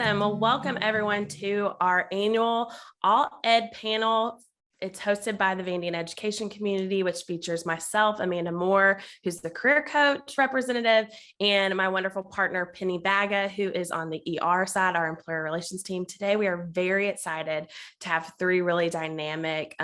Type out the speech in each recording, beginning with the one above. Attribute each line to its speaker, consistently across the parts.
Speaker 1: Awesome. Well, welcome everyone to our annual All Ed panel. It's hosted by the Vandy Education Community, which features myself, Amanda Moore, who's the career coach representative, and my wonderful partner, Penny Baga, who is on the ER side, our employer relations team. Today, we are very excited to have three really dynamic,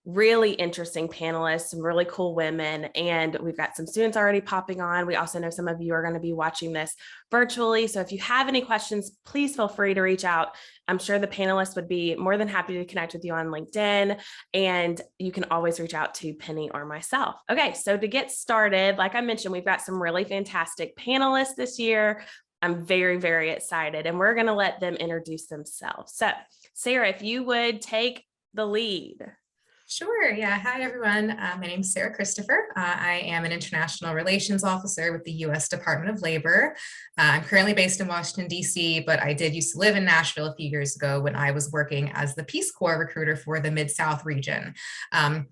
Speaker 1: really interesting panelists, some really cool women, and we've got some students already popping on. We also know some of you are going to be watching this virtually. So if you have any questions, please feel free to reach out. I'm sure the panelists would be more than happy to connect with you on LinkedIn, and you can always reach out to Penny or myself. Okay, so to get started, like I mentioned, we've got some really fantastic panelists this year. I'm very, very excited, and we're going to let them introduce themselves. So Sara, if you would take the lead.
Speaker 2: Sure. Yeah. Hi, everyone. My name is Sara Christopher. I am an international relations officer with the U.S. Department of Labor. I'm currently based in Washington, D.C., but I did used to live in Nashville a few years ago when I was working as the Peace Corps recruiter for the Mid-South region.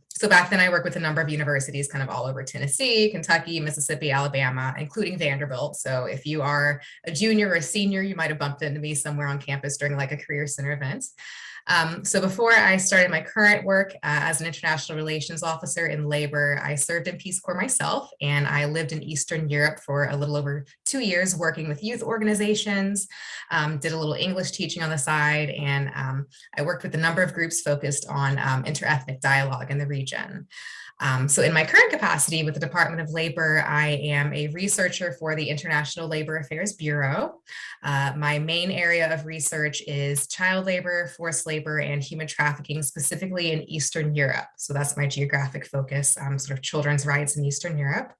Speaker 2: So back then I worked with a number of universities kind of all over Tennessee, Kentucky, Mississippi, Alabama, including Vanderbilt. So if you are a junior or a senior, you might have bumped into me somewhere on campus during like a career center event. So before I started my current work as an international relations officer in labor, I served in Peace Corps myself, and I lived in Eastern Europe for a little over 2 years working with youth organizations, did a little English teaching on the side, and I worked with a number of groups focused on interethnic dialogue in the region. So in my current capacity with the Department of Labor, I am a researcher for the International Labor Affairs Bureau. My main area of research is child labor, forced labor, and human trafficking, specifically in Eastern Europe. So that's my geographic focus, sort of children's rights in Eastern Europe.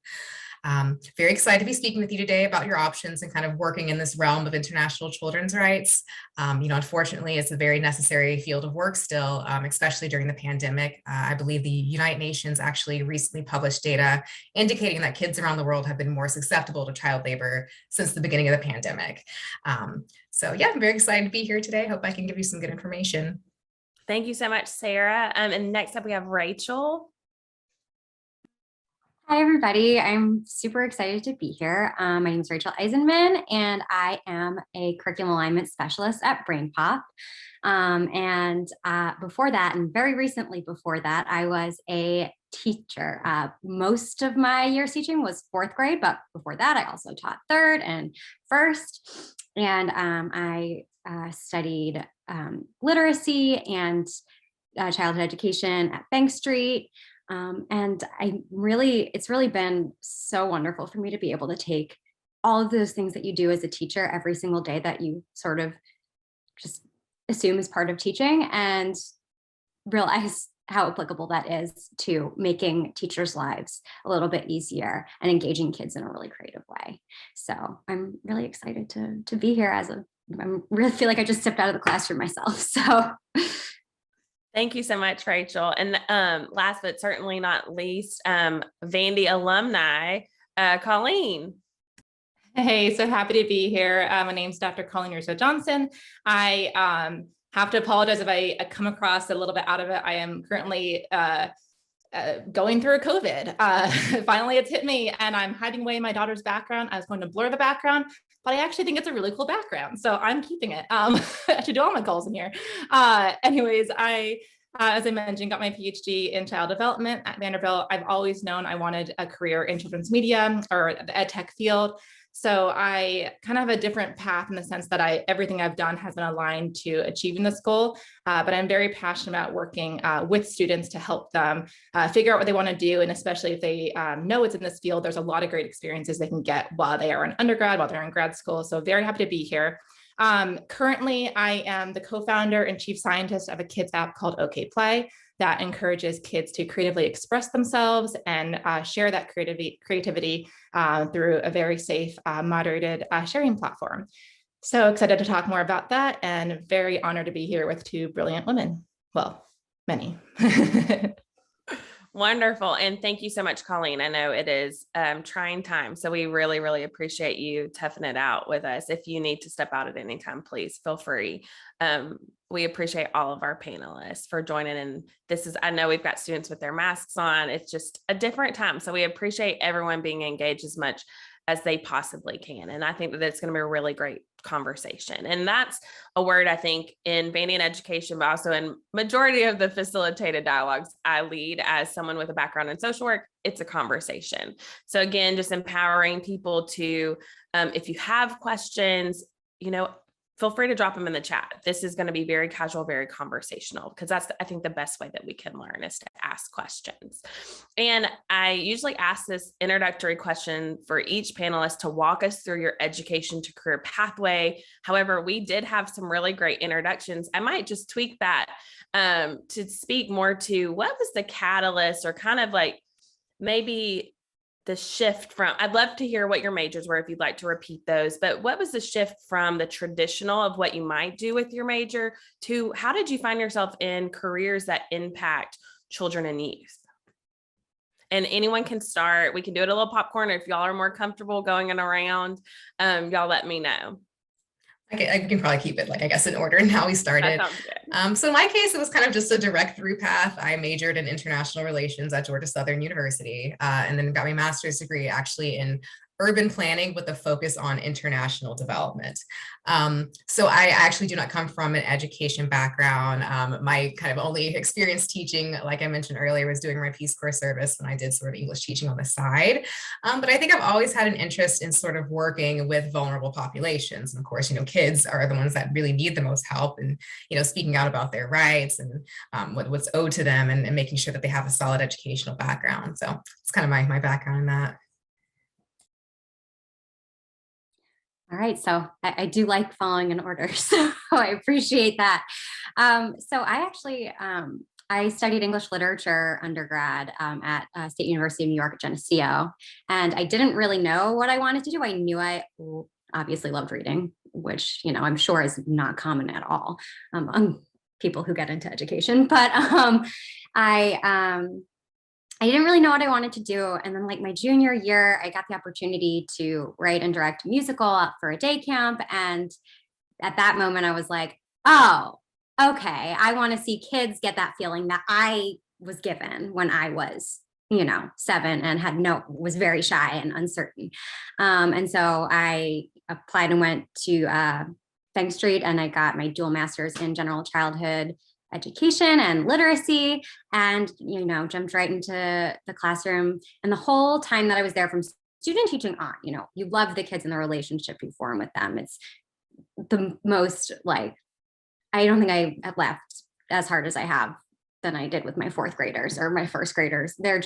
Speaker 2: Very excited to be speaking with you today about your options and kind of working in this realm of international children's rights. Unfortunately, it's a very necessary field of work still, especially during the pandemic. I believe the United Nations actually recently published data indicating that kids around the world have been more susceptible to child labor since the beginning of the pandemic. So yeah, I'm very excited to be here today. Hope I can give you some good information.
Speaker 1: Thank you so much, Sara. And next up, we have Rachel.
Speaker 3: Hi, everybody. I'm super excited to be here. My name is Rachel Eisenman, and I am a curriculum alignment specialist at BrainPop. Before that, and very recently before that, I was a teacher. Most of my years teaching was fourth grade, but before that, I also taught third and first. And I studied literacy and childhood education at Bank Street. And it's really been so wonderful for me to be able to take all of those things that you do as a teacher every single day that you sort of just assume is part of teaching and realize how applicable that is to making teachers' lives a little bit easier and engaging kids in a really creative way. So I'm really excited to be here I really feel like I just stepped out of the classroom myself. So
Speaker 1: Thank you so much, Rachel. And last but certainly not least, Vandy alumni, Colleen.
Speaker 4: Hey, so happy to be here. My name's Dr. Colleen Russo Johnson. I have to apologize if I come across a little bit out of it. I am currently going through a COVID. Finally, it's hit me, and I'm hiding away my daughter's background. I was going to blur the background, but I actually think it's a really cool background, so I'm keeping it. I should do all my goals in here. Anyways, as I mentioned, got my PhD in child development at Vanderbilt. I've always known I wanted a career in children's media or the ed tech field. So I kind of have a different path in the sense that everything I've done has been aligned to achieving this goal, but I'm very passionate about working with students to help them figure out what they want to do. And especially if they know it's in this field, there's a lot of great experiences they can get while they are in undergrad, while they're in grad school. So very happy to be here. Currently, I am the co-founder and chief scientist of a kids app called OK Play that encourages kids to creatively express themselves and share that creativity through a very safe, moderated sharing platform. So excited to talk more about that, and very honored to be here with two brilliant women. Well, many.
Speaker 1: Wonderful. And thank you so much, Colleen. I know it is trying time, so we really, really appreciate you toughing it out with us. If you need to step out at any time, please feel free. We appreciate all of our panelists for joining. And I know we've got students with their masks on. It's just a different time. So we appreciate everyone being engaged as much as they possibly can. And I think that it's going to be a really great conversation. And that's a word I think in Vandy and education, but also in majority of the facilitated dialogues I lead as someone with a background in social work, it's a conversation. So again, just empowering people to, if you have questions, feel free to drop them in the chat. This is going to be very casual, very conversational, because that's, I think, the best way that we can learn is to ask questions. And I usually ask this introductory question for each panelist to walk us through your education to career pathway. However, we did have some really great introductions. I might just tweak that to speak more to what was the catalyst, or kind of like maybe the shift from, I'd love to hear what your majors were if you'd like to repeat those, but what was the shift from the traditional of what you might do with your major to how did you find yourself in careers that impact children and youth? And anyone can start. We can do it a little popcorn, or if y'all are more comfortable going around, y'all let me know.
Speaker 2: I can probably keep it like, I guess, in order and how we started.
Speaker 1: That sounds good.
Speaker 2: So in my case, it was kind of just a direct through path. I majored in international relations at Georgia Southern University, and then got my master's degree actually in urban planning with a focus on international development. So I actually do not come from an education background. My kind of only experience teaching, like I mentioned earlier, was doing my Peace Corps service, and I did sort of English teaching on the side. But I think I've always had an interest in sort of working with vulnerable populations. And of course, kids are the ones that really need the most help, and, speaking out about their rights and what's owed to them, and making sure that they have a solid educational background. So it's kind of my background in that.
Speaker 3: All right, so I do like following in order, so I appreciate that. So I actually, I studied English literature undergrad at State University of New York at Geneseo, and I didn't really know what I wanted to do. I knew I obviously loved reading, which, I'm sure is not common at all among people who get into education, but I didn't really know what I wanted to do. And then like my junior year, I got the opportunity to write and direct a musical for a day camp. And at that moment I was like, oh, okay, I want to see kids get that feeling that I was given when I was, 7 and was very shy and uncertain. And so I applied and went to Feng Street, and I got my dual master's in general childhood education and literacy, and jumped right into the classroom. And the whole time that I was there, from student teaching on, you love the kids and the relationship you form with them. It's the most, like, I don't think I have laughed as hard as I have than I did with my fourth graders or my first graders. There's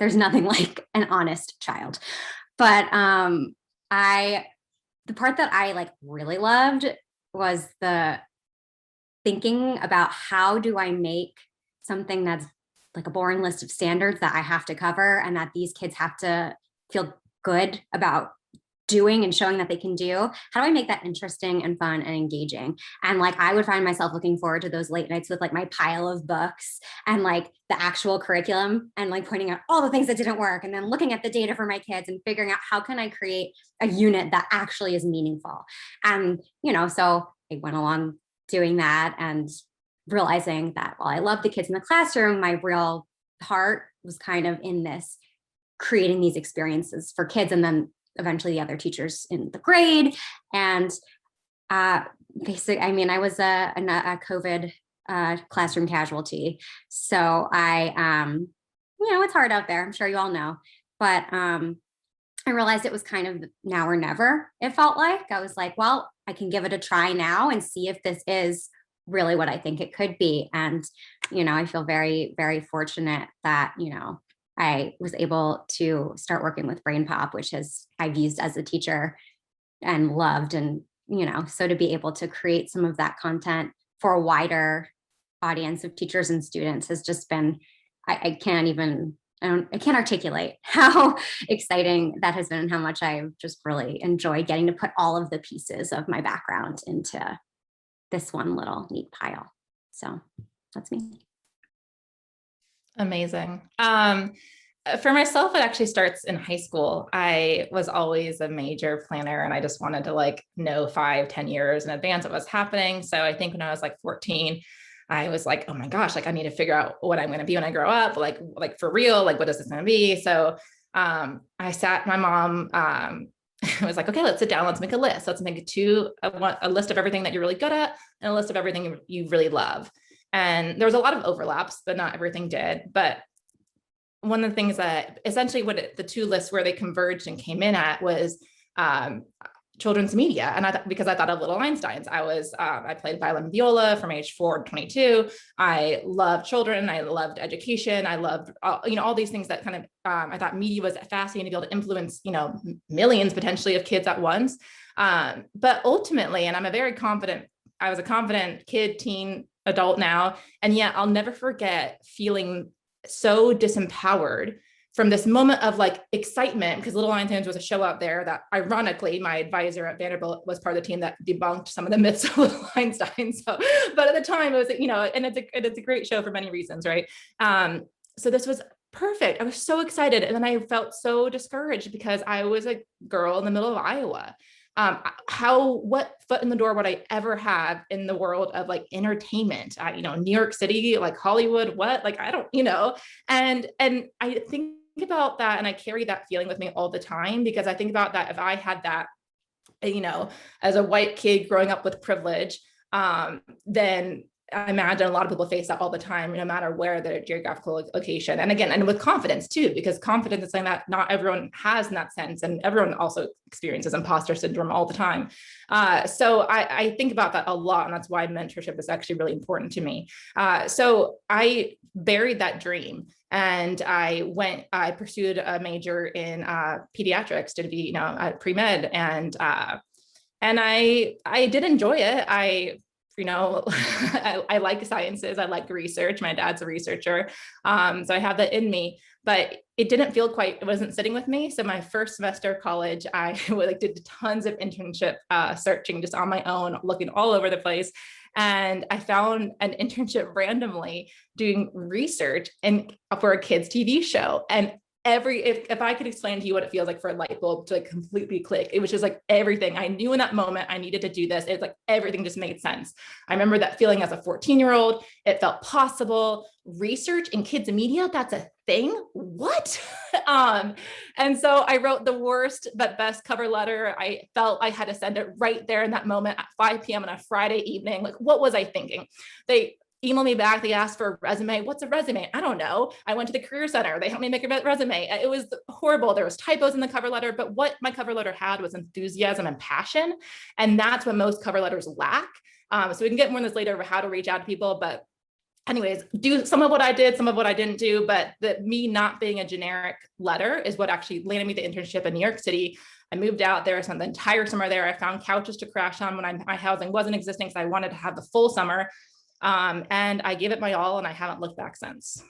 Speaker 3: nothing like an honest child. But the part that I really loved was the thinking about how do I make something that's like a boring list of standards that I have to cover, and that these kids have to feel good about doing and showing that they can do. How do I make that interesting and fun and engaging? And I would find myself looking forward to those late nights with my pile of books and the actual curriculum, and pointing out all the things that didn't work, and then looking at the data for my kids and figuring out how can I create a unit that actually is meaningful. And, so I went along doing that and realizing that while I love the kids in the classroom, my real heart was kind of in this, creating these experiences for kids, and then eventually the other teachers in the grade. And basically, I was a COVID classroom casualty. So it's hard out there. I'm sure you all know, but I realized it was kind of now or never. It felt like I was like, well, I can give it a try now and see if this is really what I think it could be. And, I feel very, very fortunate that, I was able to start working with Brain Pop, which I've used as a teacher and loved. And, so to be able to create some of that content for a wider audience of teachers and students has just been, I can't articulate how exciting that has been, and how much I've just really enjoyed getting to put all of the pieces of my background into this one little neat pile. So that's me.
Speaker 4: Amazing. For myself, it actually starts in high school. I was always a major planner, and I just wanted to know 5-10 years in advance of what's happening. So I think when I was 14, I was like, oh my gosh, I need to figure out what I'm going to be when I grow up, like for real, what is this going to be? So My mom was like, okay, let's sit down. Let's make a list. Let's make a list of everything that you're really good at and a list of everything you really love. And there was a lot of overlaps, but not everything did. But one of the things that essentially the two lists where they converged and came in at was children's media. And because I thought of Little Einsteins, I played violin and viola from age 4 to 22. I loved children. I loved education. I loved, all these things that kind of, I thought media was fascinating to be able to influence, millions potentially of kids at once. But ultimately, and I was a confident kid, teen, adult now. And yet I'll never forget feeling so disempowered from this moment of like excitement, because Little Einsteins was a show out there that ironically my advisor at Vanderbilt was part of the team that debunked some of the myths of Little Einstein. So, but at the time it was, and it's a great show for many reasons, right? So this was perfect. I was so excited. And then I felt so discouraged because I was a girl in the middle of Iowa. What foot in the door would I ever have in the world of like entertainment? New York City, like Hollywood, what? Like, I don't, and I think about that and I carry that feeling with me all the time, because I think about that if I had that, as a white kid growing up with privilege, then I imagine a lot of people face that all the time, no matter where their geographical location. And again, and with confidence too, because confidence is something that not everyone has in that sense. And everyone also experiences imposter syndrome all the time. So I think about that a lot. And that's why mentorship is actually really important to me. So I buried that dream and I pursued a major in pediatrics to be, at pre-med. And I did enjoy it. I like sciences. I like research. My dad's a researcher. So I have that in me, but it wasn't sitting with me. So my first semester of college, I did tons of internship searching just on my own, looking all over the place. And I found an internship randomly doing research for a kids TV show. And if I could explain to you what it feels like for a light bulb to like completely click, it was just like everything I knew in that moment. I needed to do this. It's like everything just made sense. I remember that feeling as a 14-year-old. It felt possible. Research in kids media, that's a thing. What? And so I wrote the worst but best cover letter. I felt I had to send it right there in that moment at 5 p.m. on a Friday evening. Like, what was I thinking? They emailed me back. They asked for a resume. What's a resume? I don't know. I went to the Career Center. They helped me make a resume. It was horrible. There was typos in the cover letter, but what my cover letter had was enthusiasm and passion. And that's what most cover letters lack. So we can get more on this later over how to reach out to people, but anyways, do some of what I did, some of what I didn't do, but me not being a generic letter is what actually landed me the internship in New York City. I moved out there, spent the entire summer there. I found couches to crash on when my housing wasn't existing, because I wanted to have the full summer. And I gave it my all and I haven't looked back since.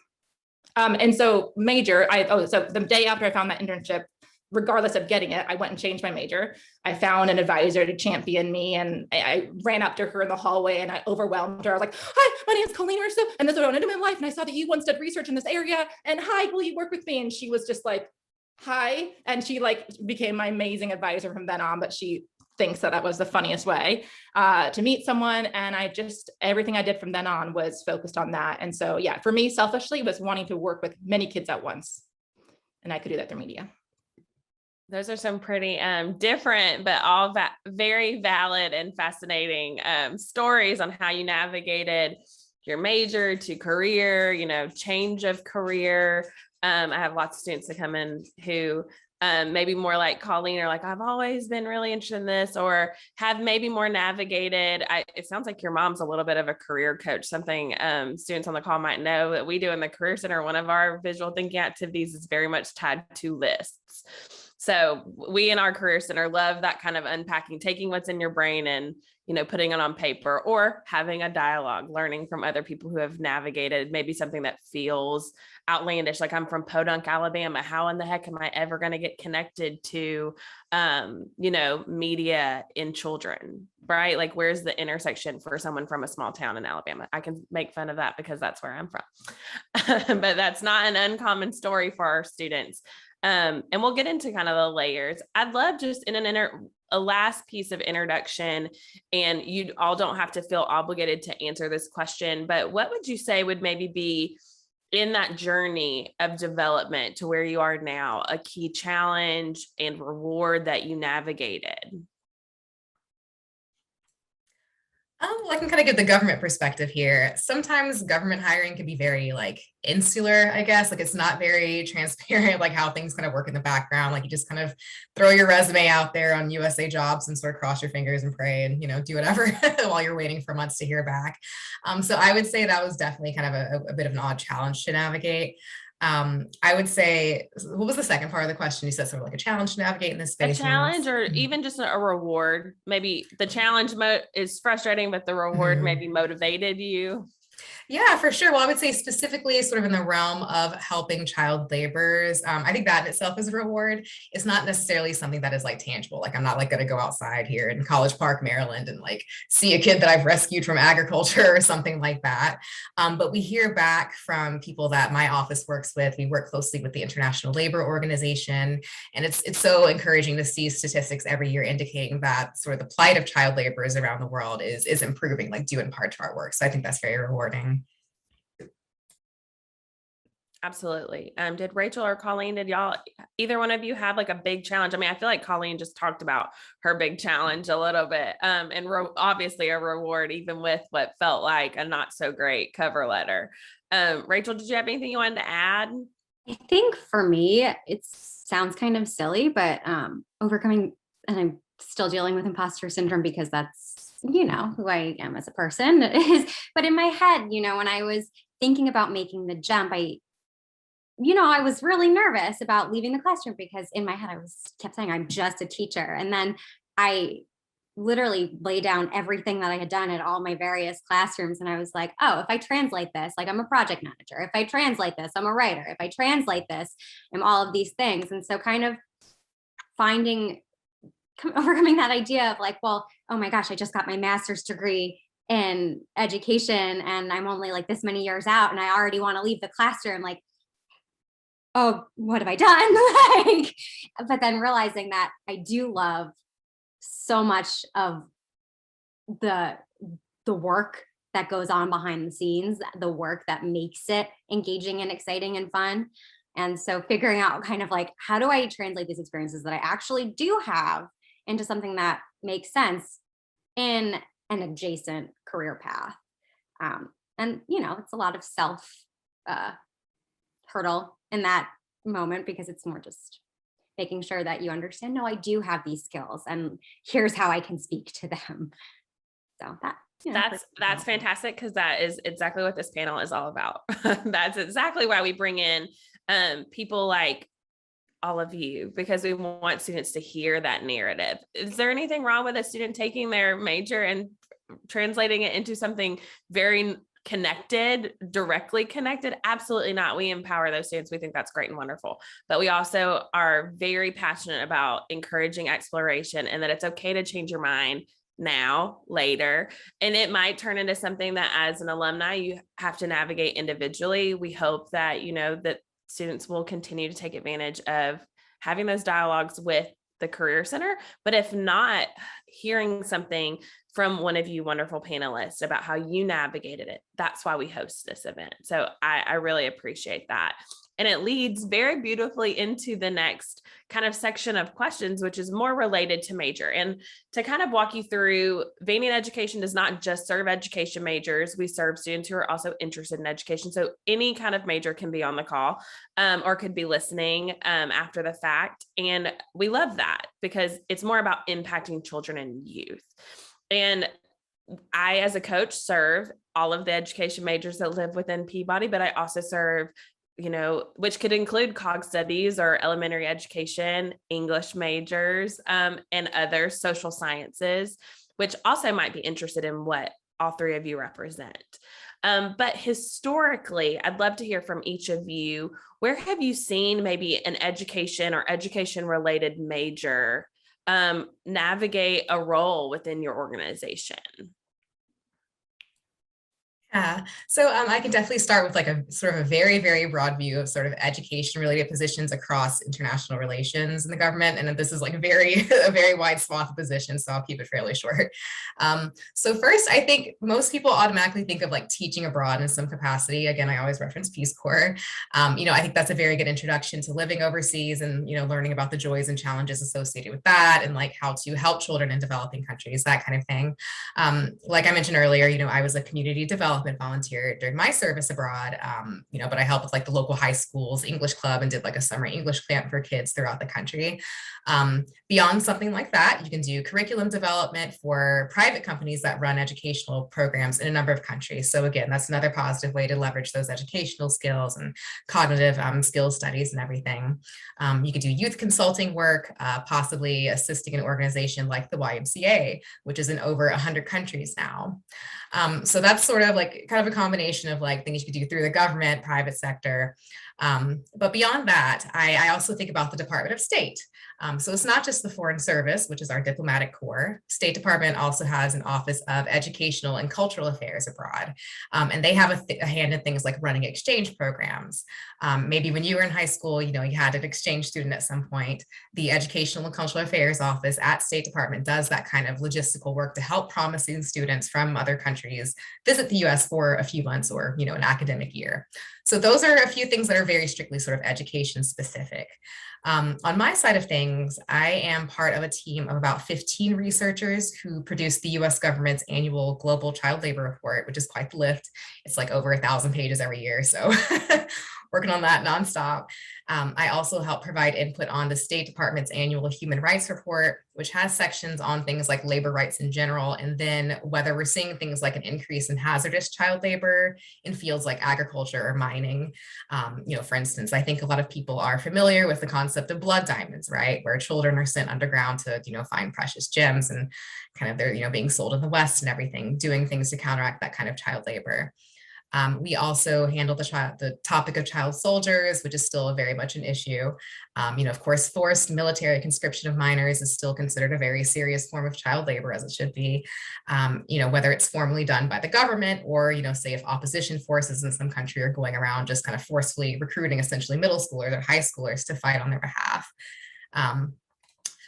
Speaker 4: And so so the day after I found that internship, regardless of getting it, I went and changed my major. I found an advisor to champion me, and I ran up to her in the hallway and I overwhelmed her. I was like, hi, my name's Colleen Russo, and this is what I want to do in my life. And I saw that you once did research in this area, and hi, will you work with me? And she was just like, hi. And she became my amazing advisor from then on, but she thinks that was the funniest way to meet someone. And everything I did from then on was focused on that. And so, yeah, for me, selfishly, was wanting to work with many kids at once. And I could do that through media.
Speaker 1: Those are some pretty different, but all very valid and fascinating stories on how you navigated your major to career, change of career. I have lots of students that come in who maybe more like Colleen are like, I've always been really interested in this, or have maybe more navigated. It sounds like your mom's a little bit of a career coach, something students on the call might know that we do in the Career Center. One of our visual thinking activities is very much tied to lists. So we in our Career Center love that kind of unpacking, taking what's in your brain and, putting it on paper, or having a dialogue, learning from other people who have navigated maybe something that feels outlandish. Like, I'm from Podunk, Alabama. How in the heck am I ever going to get connected to, media in children, right? Like, where's the intersection for someone from a small town in Alabama? I can make fun of that because that's where I'm from, but that's not an uncommon story for our students. And we'll get into kind of the layers. I'd love just in a last piece of introduction, and you all don't have to feel obligated to answer this question, but what would you say would maybe be in that journey of development to where you are now, a key challenge and reward that you navigated?
Speaker 2: Well, I can kind of give the government perspective here. Sometimes government hiring can be very like insular, I guess. Like it's not very transparent, like how things kind of work in the background. Like you just kind of throw your resume out there on USA Jobs and sort of cross your fingers and pray and, do whatever while you're waiting for months to hear back. So I would say that was definitely kind of a bit of an odd challenge to navigate. I would say, what was the second part of the question? You said sort of like a challenge to navigate in this space.
Speaker 1: A challenge or even just a reward. Maybe the challenge is frustrating, but the reward maybe motivated you.
Speaker 2: Yeah, for sure. Well, I would say specifically sort of in the realm of helping child laborers, I think that in itself is a reward. It's not necessarily something that is like tangible. Like I'm not like going to go outside here in College Park, Maryland and like see a kid that I've rescued from agriculture or something like that. But we hear back from people that my office works with. We work closely with the International Labor Organization. And it's so encouraging to see statistics every year indicating that sort of the plight of child laborers around the world is improving, like due in part to our work. So I think that's very rewarding.
Speaker 1: Absolutely. Did Rachel or Colleen, did either one of you have like a big challenge? I mean, I feel like Colleen just talked about her big challenge a little bit, and obviously a reward, even with what felt like a not so great cover letter. Rachel, did you have anything you wanted to add?
Speaker 3: I think for me, it sounds kind of silly, but overcoming, and I'm still dealing with imposter syndrome because that's, who I am as a person is, but in my head, when I was thinking about making the jump, I was really nervous about leaving the classroom because in my head, kept saying, I'm just a teacher. And then I literally lay down everything that I had done at all my various classrooms. And I was like, oh, if I translate this, like I'm a project manager. If I translate this, I'm a writer. If I translate this, I'm all of these things. And so kind of overcoming that idea of like, well, oh my gosh, I just got my master's degree in education and I'm only like this many years out and I already want to leave the classroom. Like, oh, what have I done? But then realizing that I do love so much of the work that goes on behind the scenes, the work that makes it engaging and exciting and fun. And so figuring out kind of like, how do I translate these experiences that I actually do have into something that makes sense in an adjacent career path? And, it's a lot of self hurdle in that moment because it's more just making sure that you understand, no, I do have these skills and here's how I can speak to them. So
Speaker 1: that's fantastic because that is exactly what this panel is all about. That's exactly why we bring in people like all of you, because we want students to hear that narrative. Is there anything wrong with a student taking their major and translating it into something very directly connected? Absolutely not. We empower those students. We think that's great and wonderful. But we also are very passionate about encouraging exploration and that it's okay to change your mind now, later. And it might turn into something that as an alumni, you have to navigate individually. We hope that, that students will continue to take advantage of having those dialogues with the Career Center. But if not, hearing something from one of you wonderful panelists about how you navigated it. That's why we host this event. So I really appreciate that. And it leads very beautifully into the next kind of section of questions, which is more related to major. And to kind of walk you through, Vandy Education does not just serve education majors. We serve students who are also interested in education. So any kind of major can be on the call or could be listening after the fact. And we love that because it's more about impacting children and youth. And I, as a coach, serve all of the education majors that live within Peabody, but I also serve, which could include COG studies or elementary education, English majors, and other social sciences, which also might be interested in what all three of you represent. But historically, I'd love to hear from each of you. Where have you seen maybe an education or education-related major navigate a role within your organization?
Speaker 2: Yeah, so I can definitely start with like a sort of a very, very broad view of sort of education related positions across international relations in the government. And this is like a very wide swath of positions, so I'll keep it fairly short. So first, I think most people automatically think of like teaching abroad in some capacity. Again, I always reference Peace Corps. I think that's a very good introduction to living overseas and, learning about the joys and challenges associated with that and like how to help children in developing countries, that kind of thing. Like I mentioned earlier, I was a community development volunteer during my service abroad, but I helped with like the local high schools English club and did like a summer English camp for kids throughout the country. Beyond something like that, you can do curriculum development for private companies that run educational programs in a number of countries. So again, that's another positive way to leverage those educational skills and cognitive skills studies and everything. You could do youth consulting work, possibly assisting an organization like the YMCA, which is in over 100 countries now. So that's sort of like kind of a combination of like things you could do through the government, private sector. But beyond that, I also think about the Department of State. So it's not just the Foreign Service, which is our diplomatic corps. State Department also has an Office of Educational and Cultural Affairs abroad. And they have a hand in things like running exchange programs. Maybe when you were in high school, you had an exchange student at some point. The Educational and Cultural Affairs Office at State Department does that kind of logistical work to help promising students from other countries visit the US for a few months or, an academic year. So those are a few things that are very strictly sort of education specific. On my side of things, I am part of a team of about 15 researchers who produce the US government's annual Global Child Labor Report, which is quite the lift. It's like over 1,000 pages every year. So working on that nonstop. I also help provide input on the State Department's annual Human Rights Report, which has sections on things like labor rights in general, and then whether we're seeing things like an increase in hazardous child labor in fields like agriculture or mining. For instance, I think a lot of people are familiar with the concept of blood diamonds, right? Where children are sent underground to, find precious gems and kind of they're, being sold in the West and everything, doing things to counteract that kind of child labor. We also handle the topic of child soldiers, which is still very much an issue. Of course, forced military conscription of minors is still considered a very serious form of child labor, as it should be. Whether it's formally done by the government or, say if opposition forces in some country are going around just kind of forcefully recruiting essentially middle schoolers or high schoolers to fight on their behalf.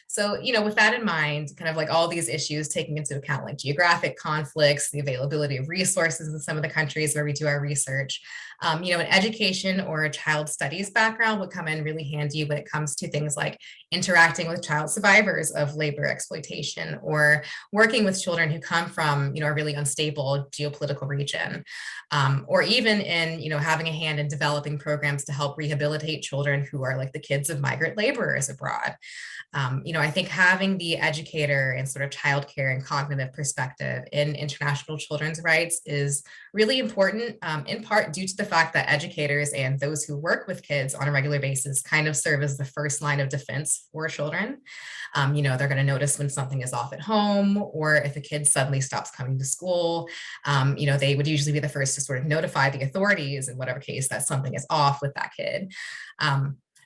Speaker 2: So, with that in mind, kind of like all these issues taking into account like geographic conflicts, the availability of resources in some of the countries where we do our research, an education or a child studies background would come in really handy when it comes to things like interacting with child survivors of labor exploitation or working with children who come from, a really unstable geopolitical region, or even in, having a hand in developing programs to help rehabilitate children who are like the kids of migrant laborers abroad. I think having the educator and sort of childcare and cognitive perspective in international children's rights is really important, in part due to the fact that educators and those who work with kids on a regular basis kind of serve as the first line of defense for children. They're going to notice when something is off at home or if a kid suddenly stops coming to school. They would usually be the first to sort of notify the authorities in whatever case that something is off with that kid.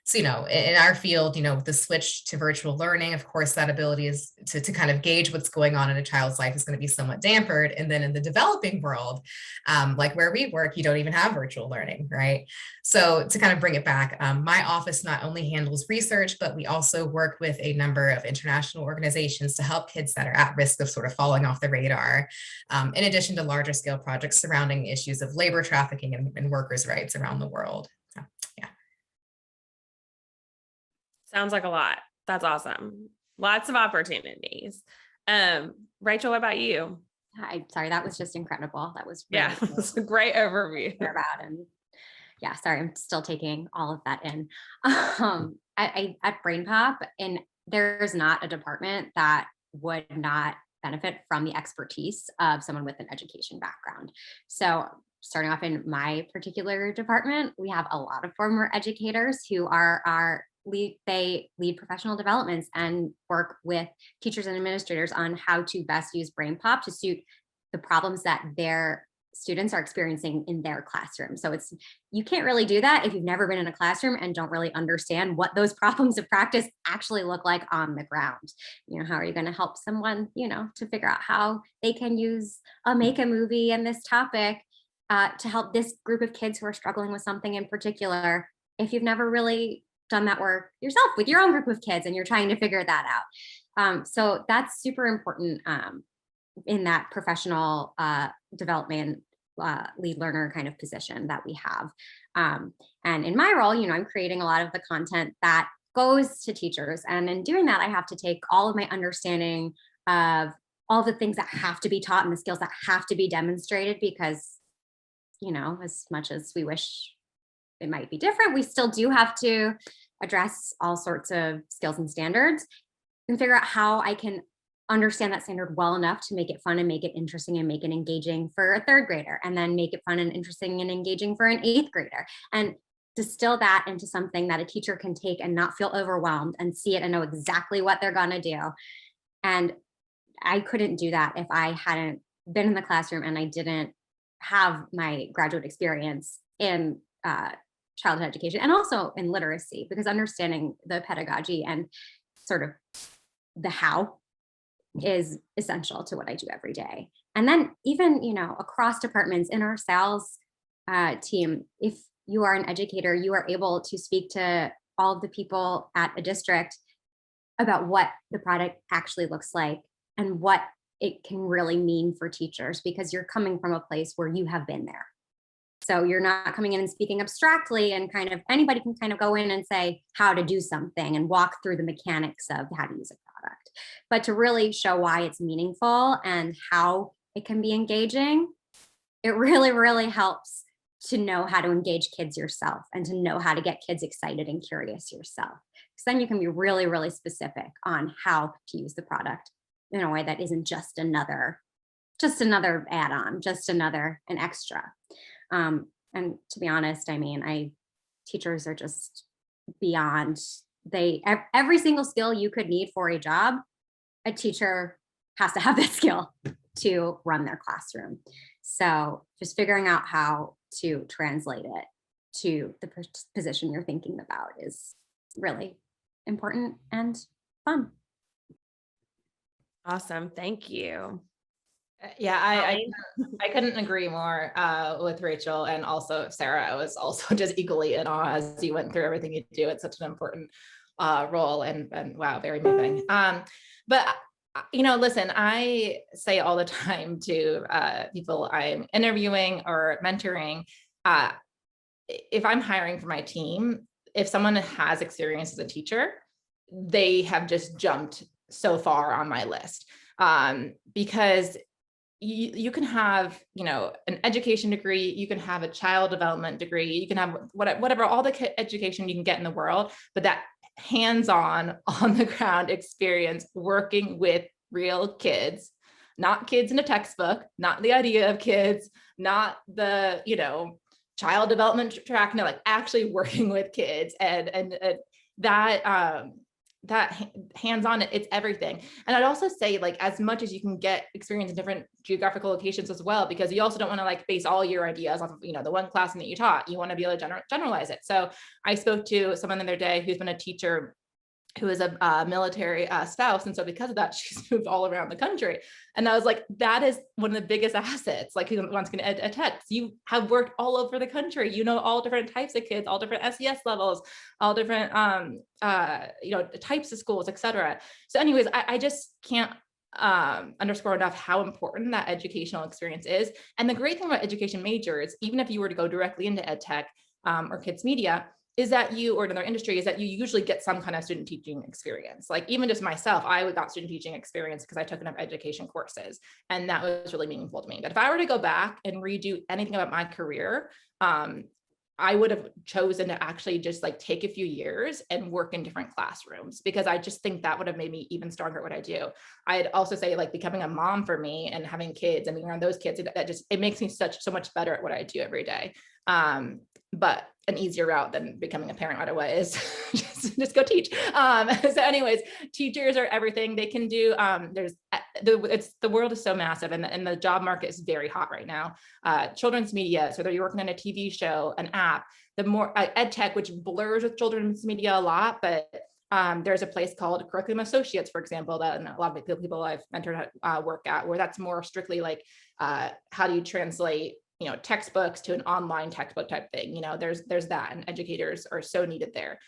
Speaker 2: So, in our field, with the switch to virtual learning, of course, that ability is to kind of gauge what's going on in a child's life is going to be somewhat dampened. And then in the developing world, like where we work, you don't even have virtual learning, right? So to kind of bring it back, my office not only handles research, but we also work with a number of international organizations to help kids that are at risk of sort of falling off the radar, in addition to larger scale projects surrounding issues of labor trafficking and workers' rights around the world. So, yeah.
Speaker 1: Sounds like a lot. That's awesome. Lots of opportunities. Rachel, what about you?
Speaker 3: Sorry, that was just incredible. That was really
Speaker 1: it's a great overview.
Speaker 3: About and yeah, sorry, I'm still taking all of that in. At Brain Pop, and there's not a department that would not benefit from the expertise of someone with an education background. So starting off in my particular department, we have a lot of former educators who are our they lead professional developments and work with teachers and administrators on how to best use Brain Pop to suit the problems that their students are experiencing in their classroom. So you can't really do that if you've never been in a classroom and don't really understand what those problems of practice actually look like on the ground. How are you going to help someone, to figure out how they can make a movie in this topic to help this group of kids who are struggling with something in particular, if you've never really done that work yourself with your own group of kids and you're trying to figure that out. So that's super important in that professional development lead learner kind of position that we have. And in my role, I'm creating a lot of the content that goes to teachers. And in doing that, I have to take all of my understanding of all the things that have to be taught and the skills that have to be demonstrated, because, as much as we wish it might be different, we still do have to address all sorts of skills and standards and figure out how I can understand that standard well enough to make it fun and make it interesting and make it engaging for a third grader, and then make it fun and interesting and engaging for an eighth grader, and distill that into something that a teacher can take and not feel overwhelmed and see it and know exactly what they're going to do. And I couldn't do that if I hadn't been in the classroom and I didn't have my graduate experience in childhood education and also in literacy, because understanding the pedagogy and sort of the how is essential to what I do every day. And then even, across departments in our sales team, if you are an educator, you are able to speak to all of the people at a district about what the product actually looks like and what it can really mean for teachers, because you're coming from a place where you have been there. So you're not coming in and speaking abstractly and kind of anybody can kind of go in and say how to do something and walk through the mechanics of how to use a product, but to really show why it's meaningful and how it can be engaging. It really, really helps to know how to engage kids yourself and to know how to get kids excited and curious yourself. Because then you can be really, really specific on how to use the product in a way that isn't just another add-on, just an extra. And to be honest, teachers are just beyond, every single skill you could need for a job, a teacher has to have that skill to run their classroom. So just figuring out how to translate it to the position you're thinking about is really important and fun.
Speaker 1: Awesome. Thank you.
Speaker 4: Yeah, I couldn't agree more with Rachel, and also Sarah. I was also just equally in awe as you went through everything you do. It's such an important role, and wow, very moving. But listen, I say all the time to people I'm interviewing or mentoring, if I'm hiring for my team, if someone has experience as a teacher, they have just jumped so far on my list, because you can have, an education degree, you can have a child development degree, you can have whatever, all the education you can get in the world, but that hands-on, on the ground experience working with real kids, not kids in a textbook, not the idea of kids, not the, child development track, no, like actually working with kids and that hands-on, it's everything. And I'd also say, like, as much as you can get experience in different geographical locations as well, because you also don't want to base all your ideas off of, the one classroom that you taught. You want to be able to generalize it. So I spoke to someone the other day who's been a teacher who is a military spouse. And so because of that, she's moved all around the country. And I was like, that is one of the biggest assets, like who wants to get a text. You have worked all over the country, all different types of kids, all different SES levels, all different, types of schools, et cetera. So anyways, I just can't underscore enough how important that educational experience is. And the great thing about education majors, even if you were to go directly into ed tech or kids media, is that or another industry, is that you usually get some kind of student teaching experience. Like even just myself, I got student teaching experience because I took enough education courses, and that was really meaningful to me. But if I were to go back and redo anything about my career, I would have chosen to actually just take a few years and work in different classrooms, because I just think that would have made me even stronger at what I do. I'd also say becoming a mom for me and having kids and being around those kids, it makes me so much better at what I do every day. But an easier route than becoming a parent right away is just go teach. So anyways, teachers are everything. They can do, the world is so massive, and the job market is very hot right now. Children's media, so whether you're working on a TV show, an app, the more ed tech, which blurs with children's media a lot, but there's a place called Curriculum Associates, for example, that a lot of people I've mentored work at, where that's more strictly how do you translate textbooks to an online textbook type thing. There's that, and educators are so needed there.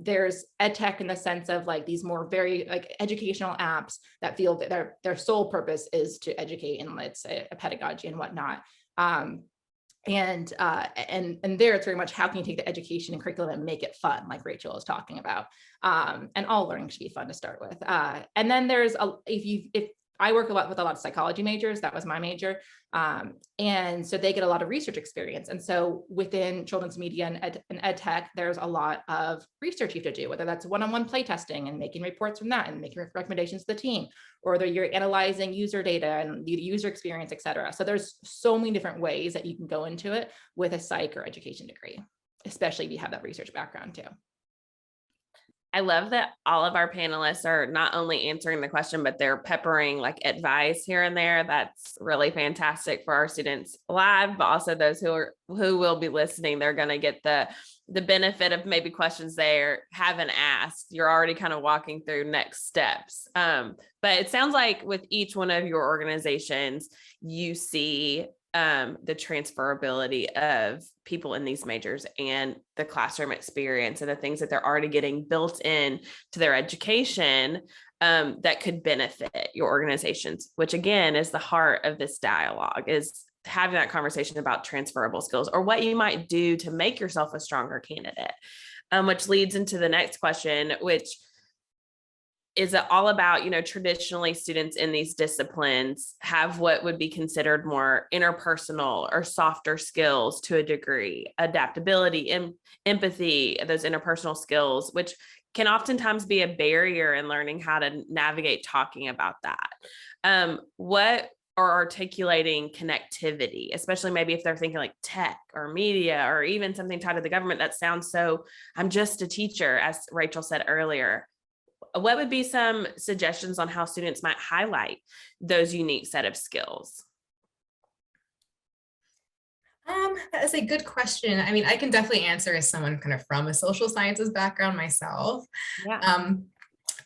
Speaker 4: There's ed tech in the sense of like these more very like educational apps that feel that their sole purpose is to educate in, let's say, a pedagogy and whatnot. And there it's very much, how can you take the education and curriculum and make it fun, like Rachel is talking about. And all learning should be fun to start with. And then there's if I work a lot with a lot of psychology majors, that was my major. And so they get a lot of research experience. And so within children's media and ed tech, there's a lot of research you have to do, whether that's one-on-one play testing and making reports from that and making recommendations to the team, or whether you're analyzing user data and the user experience, et cetera. So there's so many different ways that you can go into it with a psych or education degree, especially if you have that research background too.
Speaker 1: I love that all of our panelists are not only answering the question, but they're peppering like advice here and there. That's really fantastic for our students live, but also those who will be listening. They're going to get the benefit of maybe questions they haven't asked. You're already kind of walking through next steps. But it sounds like with each one of your organizations, you see the transferability of people in these majors and the classroom experience and the things that they're already getting built in to their education that could benefit your organizations, which again is the heart of this dialogue, is having that conversation about transferable skills or what you might do to make yourself a stronger candidate, which leads into the next question, which is it all about, traditionally students in these disciplines have what would be considered more interpersonal or softer skills to a degree, adaptability, empathy, those interpersonal skills, which can oftentimes be a barrier in learning how to navigate talking about that. What are articulating connectivity, especially maybe if they're thinking like tech or media or even something tied to the government that sounds so, I'm just a teacher, as Rachel said earlier. What would be some suggestions on how students might highlight those unique set of skills?
Speaker 2: That is a good question. I mean, I can definitely answer as someone kind of from a social sciences background myself.
Speaker 1: Yeah.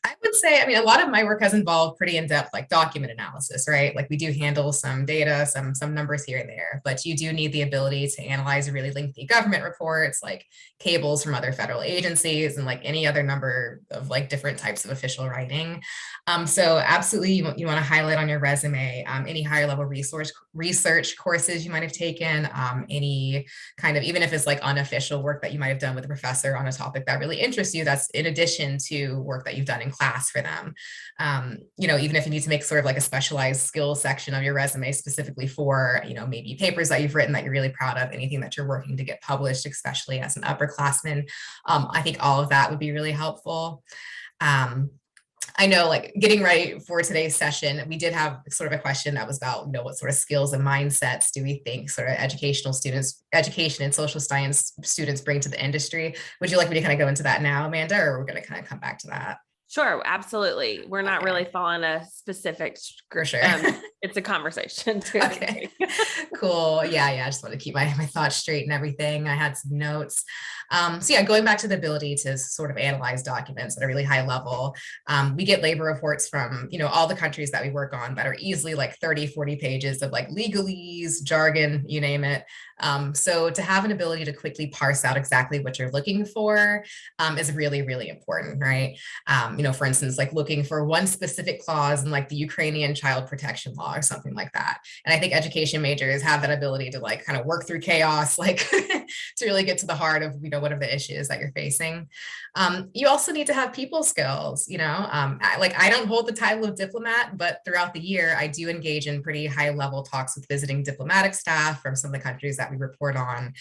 Speaker 2: I would say, a lot of my work has involved pretty in-depth like document analysis, right? Like we do handle some data, some numbers here and there, but you do need the ability to analyze really lengthy government reports, like cables from other federal agencies and like any other number of like different types of official writing. So absolutely you want to highlight on your resume any higher level research courses you might have taken, any kind of, even if it's like unofficial work that you might have done with a professor on a topic that really interests you, that's in addition to work that you've done in class for them. Even if you need to make sort of like a specialized skills section of your resume specifically for, maybe papers that you've written that you're really proud of, anything that you're working to get published, especially as an upperclassman. I think all of that would be really helpful. I know, like getting ready for today's session, we did have sort of a question that was about, what sort of skills and mindsets do we think sort of education and social science students bring to the industry? Would you like me to kind of go into that now, Amanda, or we're going to kind of come back to that?
Speaker 1: Sure, absolutely. We're not really following a specific
Speaker 2: for sure.
Speaker 1: It's a conversation too.
Speaker 2: Okay, cool. Yeah. I just want to keep my thoughts straight and everything. I had some notes. So yeah, going back to the ability to sort of analyze documents at a really high level, we get labor reports from, all the countries that we work on that are easily like 30, 40 pages of like legalese, jargon, you name it. So to have an ability to quickly parse out exactly what you're looking for is really, really important, right? For instance, like looking for one specific clause in like the Ukrainian child protection law or something like that. And I think education majors have that ability to like kind of work through chaos, like to really get to the heart of, what are the issues that you're facing. You also need to have people skills, I don't hold the title of diplomat, but throughout the year, I do engage in pretty high level talks with visiting diplomatic staff from some of the countries that we report on.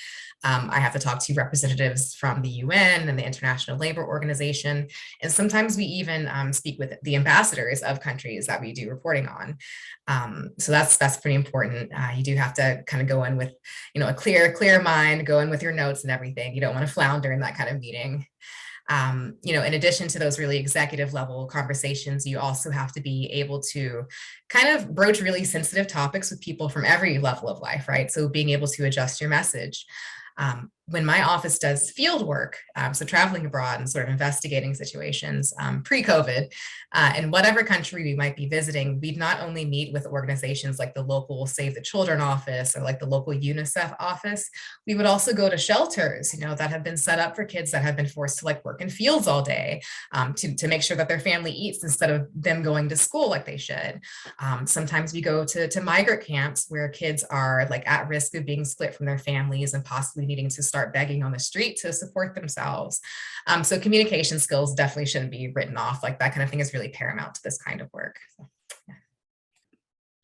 Speaker 2: I have to talk to representatives from the UN and the International Labor Organization. And sometimes we even speak with the ambassadors of countries that we do reporting on. So that's pretty important. You do have to kind of go in with, a clear mind, go in with your notes and everything. You don't want to flounder in that kind of meeting. In addition to those really executive level conversations, you also have to be able to kind of broach really sensitive topics with people from every level of life, right? So being able to adjust your message. when my office does field work, so traveling abroad and sort of investigating situations pre-COVID, in whatever country we might be visiting, we'd not only meet with organizations like the local Save the Children office or like the local UNICEF office, we would also go to shelters, that have been set up for kids that have been forced to like work in fields all day to make sure that their family eats instead of them going to school like they should. Sometimes we go to migrant camps where kids are like at risk of being split from their families and possibly needing to start begging on the street to support themselves. So communication skills definitely shouldn't be written off. Like that kind of thing is really paramount to this kind of work. So, yeah.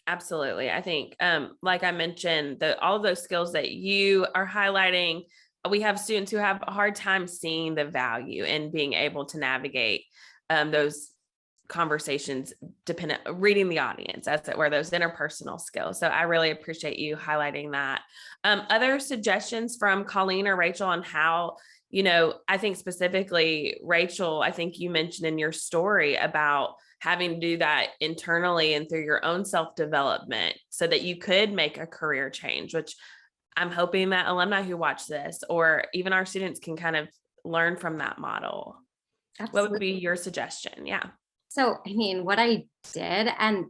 Speaker 1: Absolutely. I think, like I mentioned, all of those skills that you are highlighting, we have students who have a hard time seeing the value in being able to navigate those conversations, reading the audience, as it were, those interpersonal skills. So I really appreciate you highlighting that. Other suggestions from Colleen or Rachel on how, I think specifically, Rachel, I think you mentioned in your story about having to do that internally and through your own self-development so that you could make a career change, which I'm hoping that alumni who watch this or even our students can kind of learn from that model.
Speaker 3: Absolutely.
Speaker 1: What would be your suggestion? Yeah.
Speaker 3: So, what I did, and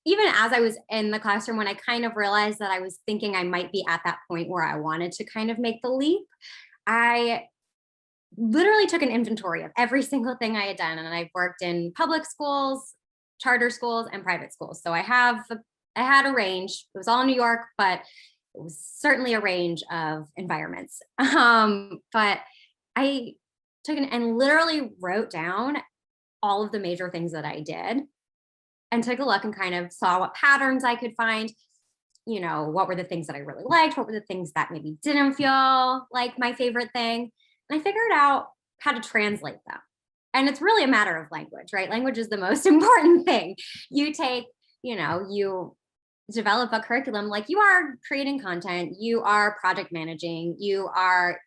Speaker 3: even as I was in the classroom, when I kind of realized that I was thinking I might be at that point where I wanted to kind of make the leap, I literally took an inventory of every single thing I had done. And I've worked in public schools, charter schools, and private schools. So I had a range. It was all in New York, but it was certainly a range of environments. But I took and literally wrote down all of the major things that I did and took a look and kind of saw what patterns I could find, what were the things that I really liked, what were the things that maybe didn't feel like my favorite thing. And I figured out how to translate them. And it's really a matter of language, right? Language is the most important thing. You take, you develop a curriculum, like you are creating content, you are project managing, you are,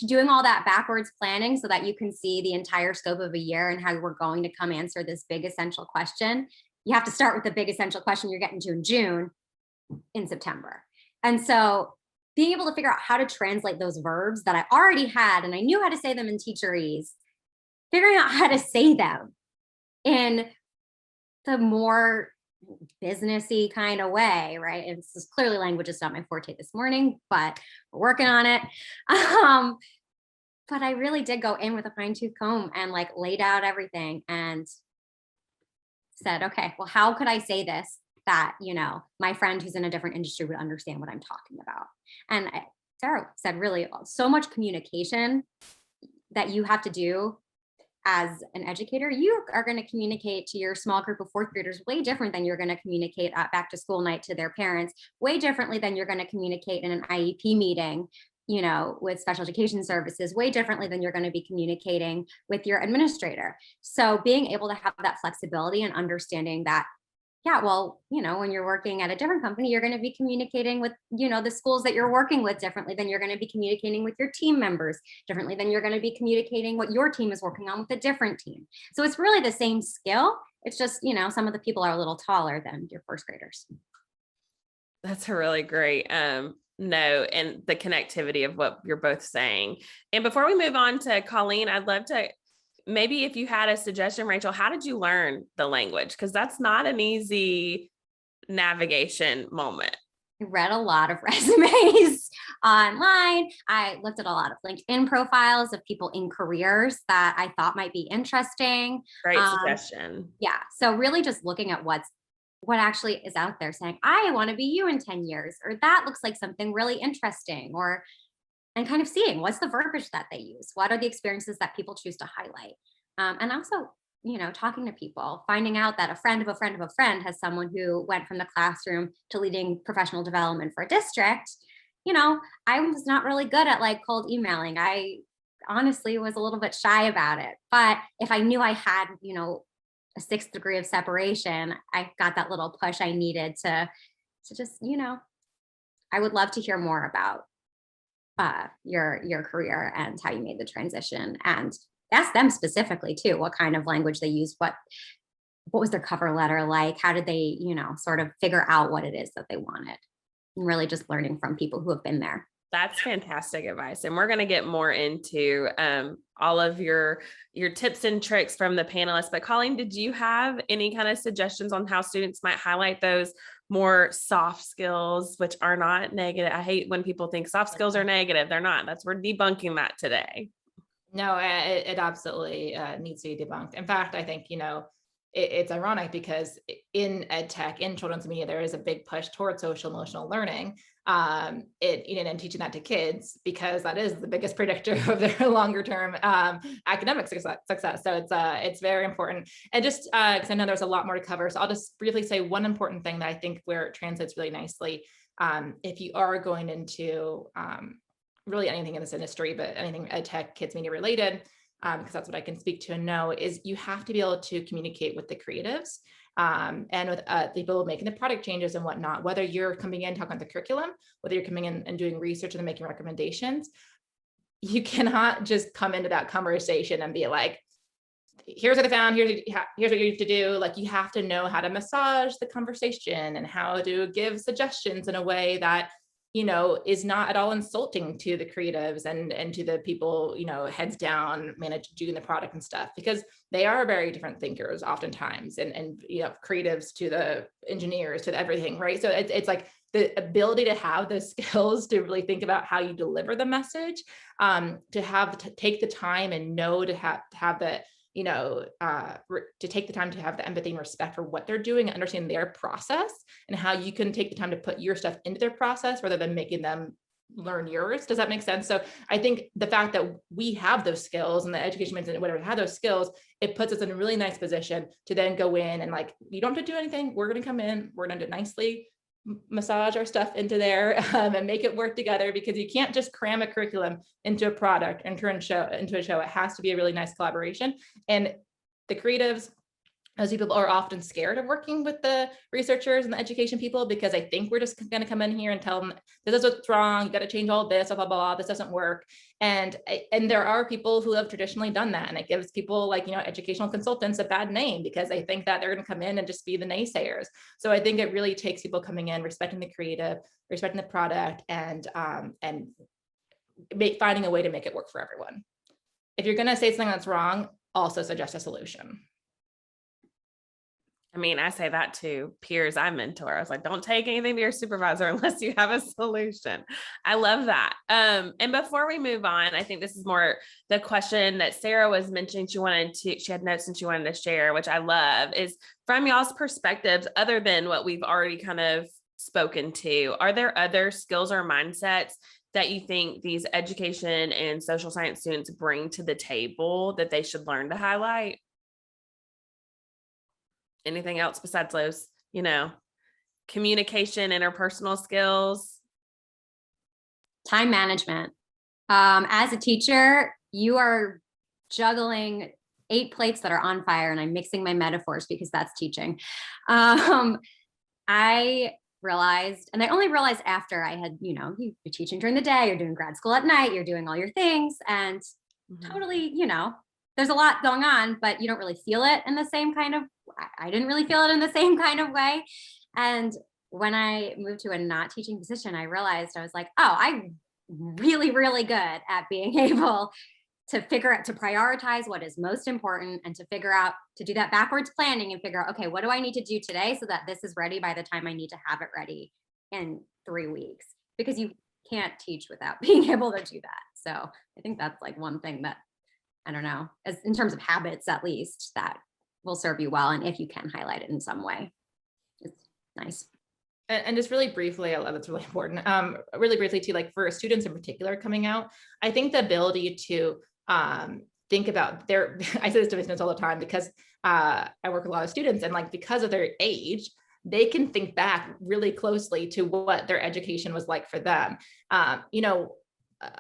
Speaker 3: doing all that backwards planning so that you can see the entire scope of a year and how we're going to come answer this big essential question. You have to start with the big essential question you're getting to in June in September. And so being able to figure out how to translate those verbs that I already had, and I knew how to say them in teacherese, figuring out how to say them in the more businessy kind of way, right? And this is clearly language is not my forte this morning, but we're working on it. But I really did go in with a fine-tooth comb and like laid out everything and said, okay, well, how could I say this that, my friend who's in a different industry would understand what I'm talking about? And Sara said really so much communication that you have to do as an educator. You are going to communicate to your small group of fourth graders way different than you're going to communicate at back to school night to their parents, way differently than you're going to communicate in an IEP meeting, with special education services, way differently than you're going to be communicating with your administrator. So being able to have that flexibility and understanding that, yeah, well, when you're working at a different company, you're going to be communicating with, the schools that you're working with differently than you're going to be communicating with your team members, differently than you're going to be communicating what your team is working on with a different team. So it's really the same skill. It's just, some of the people are a little taller than your first graders.
Speaker 1: That's a really great note and the connectivity of what you're both saying. And before we move on to Colleen, I'd love to maybe if you had a suggestion, Rachel, how did you learn the language? Because that's not an easy navigation moment.
Speaker 3: I read a lot of resumes online. I looked at a lot of LinkedIn profiles of people in careers that I thought might be interesting.
Speaker 1: Great suggestion.
Speaker 3: Yeah. So really just looking at what actually is out there saying, I want to be you in 10 years, or that looks like something really interesting, and kind of seeing what's the verbiage that they use. What are the experiences that people choose to highlight? And also, talking to people, finding out that a friend of a friend of a friend has someone who went from the classroom to leading professional development for a district. I was not really good at like cold emailing. I honestly was a little bit shy about it. But if I knew I had, a 6th degree of separation, I got that little push I needed to just, I would love to hear more about your career and how you made the transition, and ask them specifically too, what kind of language they use, what was their cover letter like, how did they, sort of figure out what it is that they wanted, and really just learning from people who have been there.
Speaker 1: That's fantastic advice. And we're going to get more into all of your tips and tricks from the panelists. But Colleen, did you have any kind of suggestions on how students might highlight those more soft skills, which are not negative? I hate when people think soft skills are negative. They're not. We're debunking that today.
Speaker 4: No, it absolutely needs to be debunked. In fact, I think, it's ironic because in ed tech, in children's media, there is a big push towards social emotional learning, and teaching that to kids, because that is the biggest predictor of their longer term academic success. So it's very important. And just because I know there's a lot more to cover, so I'll just briefly say one important thing that I think where it translates really nicely. If you are going into really anything in this industry, but anything ed tech, kids media related, because that's what I can speak to and know, is you have to be able to communicate with the creatives and with the people making the product changes and whatnot, whether you're coming in talking about the curriculum, whether you're coming in and doing research and then making recommendations. You cannot just come into that conversation and be like, here's what I found, here's what you have to do. Like, you have to know how to massage the conversation and how to give suggestions in a way that is not at all insulting to the creatives and to the people, heads down, doing the product and stuff, because they are very different thinkers oftentimes, and creatives to the engineers to the everything, right? So it's like the ability to have those skills to really think about how you deliver the message, to take the time and know to have the to take the time to have the empathy and respect for what they're doing and understand their process, and how you can take the time to put your stuff into their process rather than making them learn yours. Does that make sense? So I think the fact that we have those skills, and the education and whatever have those skills, it puts us in a really nice position to then go in and, like, you don't have to do anything. We're going to come in, we're going to nicely massage our stuff into there and make it work together, because you can't just cram a curriculum into a product and turn into a show. It has to be a really nice collaboration. And the creatives, as people are often scared of working with the researchers and the education people, because I think we're just going to come in here and tell them, this is what's wrong, you got to change all this, blah, blah, blah, this doesn't work. And there are people who have traditionally done that. And it gives people, like, educational consultants a bad name, because they think that they're going to come in and just be the naysayers. So I think it really takes people coming in, respecting the creative, respecting the product, and finding a way to make it work for everyone. If you're going to say something that's wrong, also suggest a solution.
Speaker 1: I mean, I say that to peers I mentor. I was like, don't take anything to your supervisor unless you have a solution. I love that. And before we move on, I think this is more the question that Sara was mentioning. She had notes and she wanted to share, which I love, is from y'all's perspectives, other than what we've already kind of spoken to, are there other skills or mindsets that you think these education and social science students bring to the table that they should learn to highlight? Anything else besides those, communication, interpersonal skills?
Speaker 3: Time management. As a teacher, you are juggling 8 plates that are on fire, and I'm mixing my metaphors because that's teaching. I realized, and I only realized after I had, you're teaching during the day, you're doing grad school at night, you're doing all your things, and totally, there's a lot going on, but you don't really feel it in the same kind of, I didn't really feel it in the same kind of way. And when I moved to a not teaching position, I realized, I was like, oh, I'm really, really good at being able to prioritize what is most important, and to figure out, to do that backwards planning and figure out, okay, what do I need to do today so that this is ready by the time I need to have it ready in 3 weeks? Because you can't teach without being able to do that. So I think that's like one thing that, I don't know, as in terms of habits, at least, that will serve you well. And if you can highlight it in some way, it's nice.
Speaker 4: And just really briefly, I love it's really important. Really briefly too, like for students in particular coming out, I think the ability to think about I say this to my students all the time, because I work with a lot of students, and like, because of their age, they can think back really closely to what their education was like for them.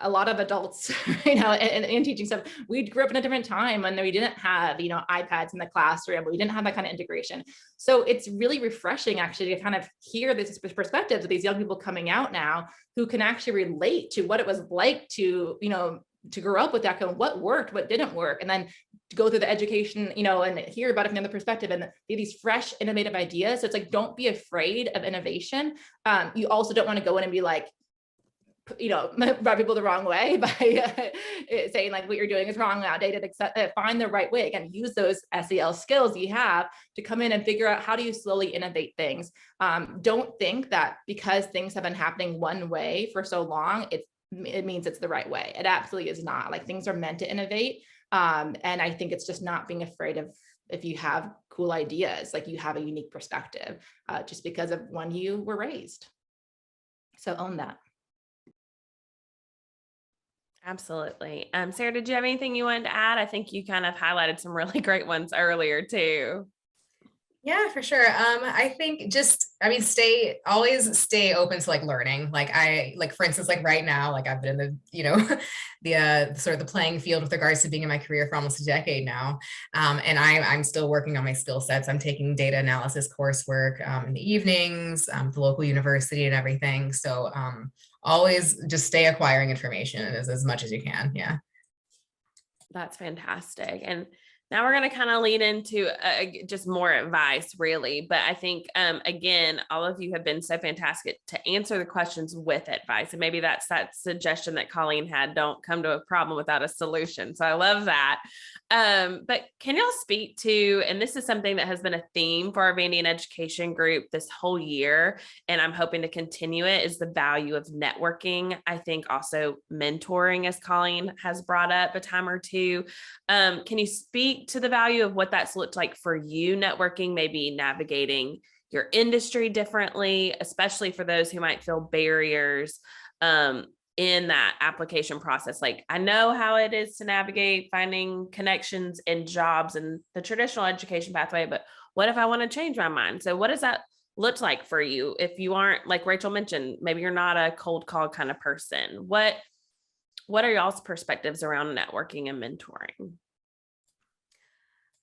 Speaker 4: A lot of adults, and teaching stuff, we grew up in a different time when we didn't have, iPads in the classroom. We didn't have that kind of integration. So it's really refreshing actually to kind of hear this perspectives of these young people coming out now, who can actually relate to what it was like to, to grow up with that, what worked, what didn't work, and then to go through the education, and hear about it from another perspective, and these fresh, innovative ideas. So it's like, don't be afraid of innovation. You also don't want to go in and be like, rub people the wrong way by saying like what you're doing is wrong, outdated, find the right way. Again, use those SEL skills you have to come in and figure out how do you slowly innovate things. Don't think that because things have been happening one way for so long, it means it's the right way. It absolutely is not. Like, things are meant to innovate. And I think it's just not being afraid of, if you have cool ideas, like you have a unique perspective, just because of when you were raised. So own that.
Speaker 1: Absolutely. Sarah, did you have anything you wanted to add? I think you kind of highlighted some really great ones earlier too.
Speaker 2: Yeah, for sure. I think always stay open to like learning. For instance, like right now, like I've been in the, the sort of the playing field with regards to being in my career for almost a decade now. And I'm still working on my skill sets. I'm taking data analysis coursework in the evenings, the local university and everything. So always just stay acquiring information as much as you can. Yeah.
Speaker 1: That's fantastic. And now we're going to kind of lead into just more advice, really. But I think, again, all of you have been so fantastic to answer the questions with advice. And maybe that's that suggestion that Colleen had, don't come to a problem without a solution. So I love that. But can y'all speak to, and this is something that has been a theme for our Vandy Education group this whole year, and I'm hoping to continue it, is the value of networking. I think also mentoring, as Colleen has brought up a time or two. Can you speak to the value of what that's looked like for you, networking, maybe navigating your industry differently, especially for those who might feel barriers in that application process? Like, I know how it is to navigate finding connections in jobs and the traditional education pathway, but what if I want to change my mind? So what does that look like for you if you aren't, like Rachel mentioned, maybe you're not a cold call kind of person? What are y'all's perspectives around networking and mentoring?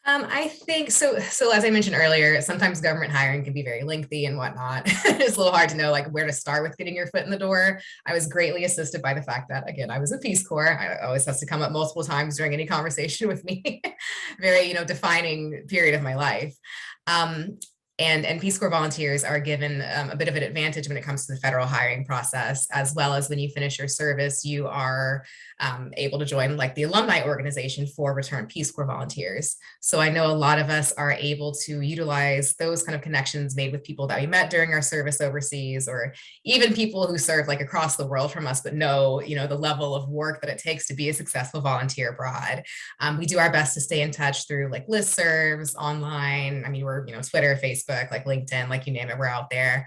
Speaker 2: I think so. As I mentioned earlier, sometimes government hiring can be very lengthy and whatnot. It's a little hard to know like where to start with getting your foot in the door. I was greatly assisted by the fact that, again, I was a Peace Corps. I always has to come up multiple times during any conversation with me. Very, defining period of my life. And Peace Corps volunteers are given a bit of an advantage when it comes to the federal hiring process, as well as when you finish your service, you are able to join like the alumni organization for returned Peace Corps volunteers. So I know a lot of us are able to utilize those kind of connections made with people that we met during our service overseas, or even people who serve like across the world from us, but know, the level of work that it takes to be a successful volunteer abroad. We do our best to stay in touch through like listservs, online. I mean, we're, Twitter, Facebook, like LinkedIn, like you name it, we're out there.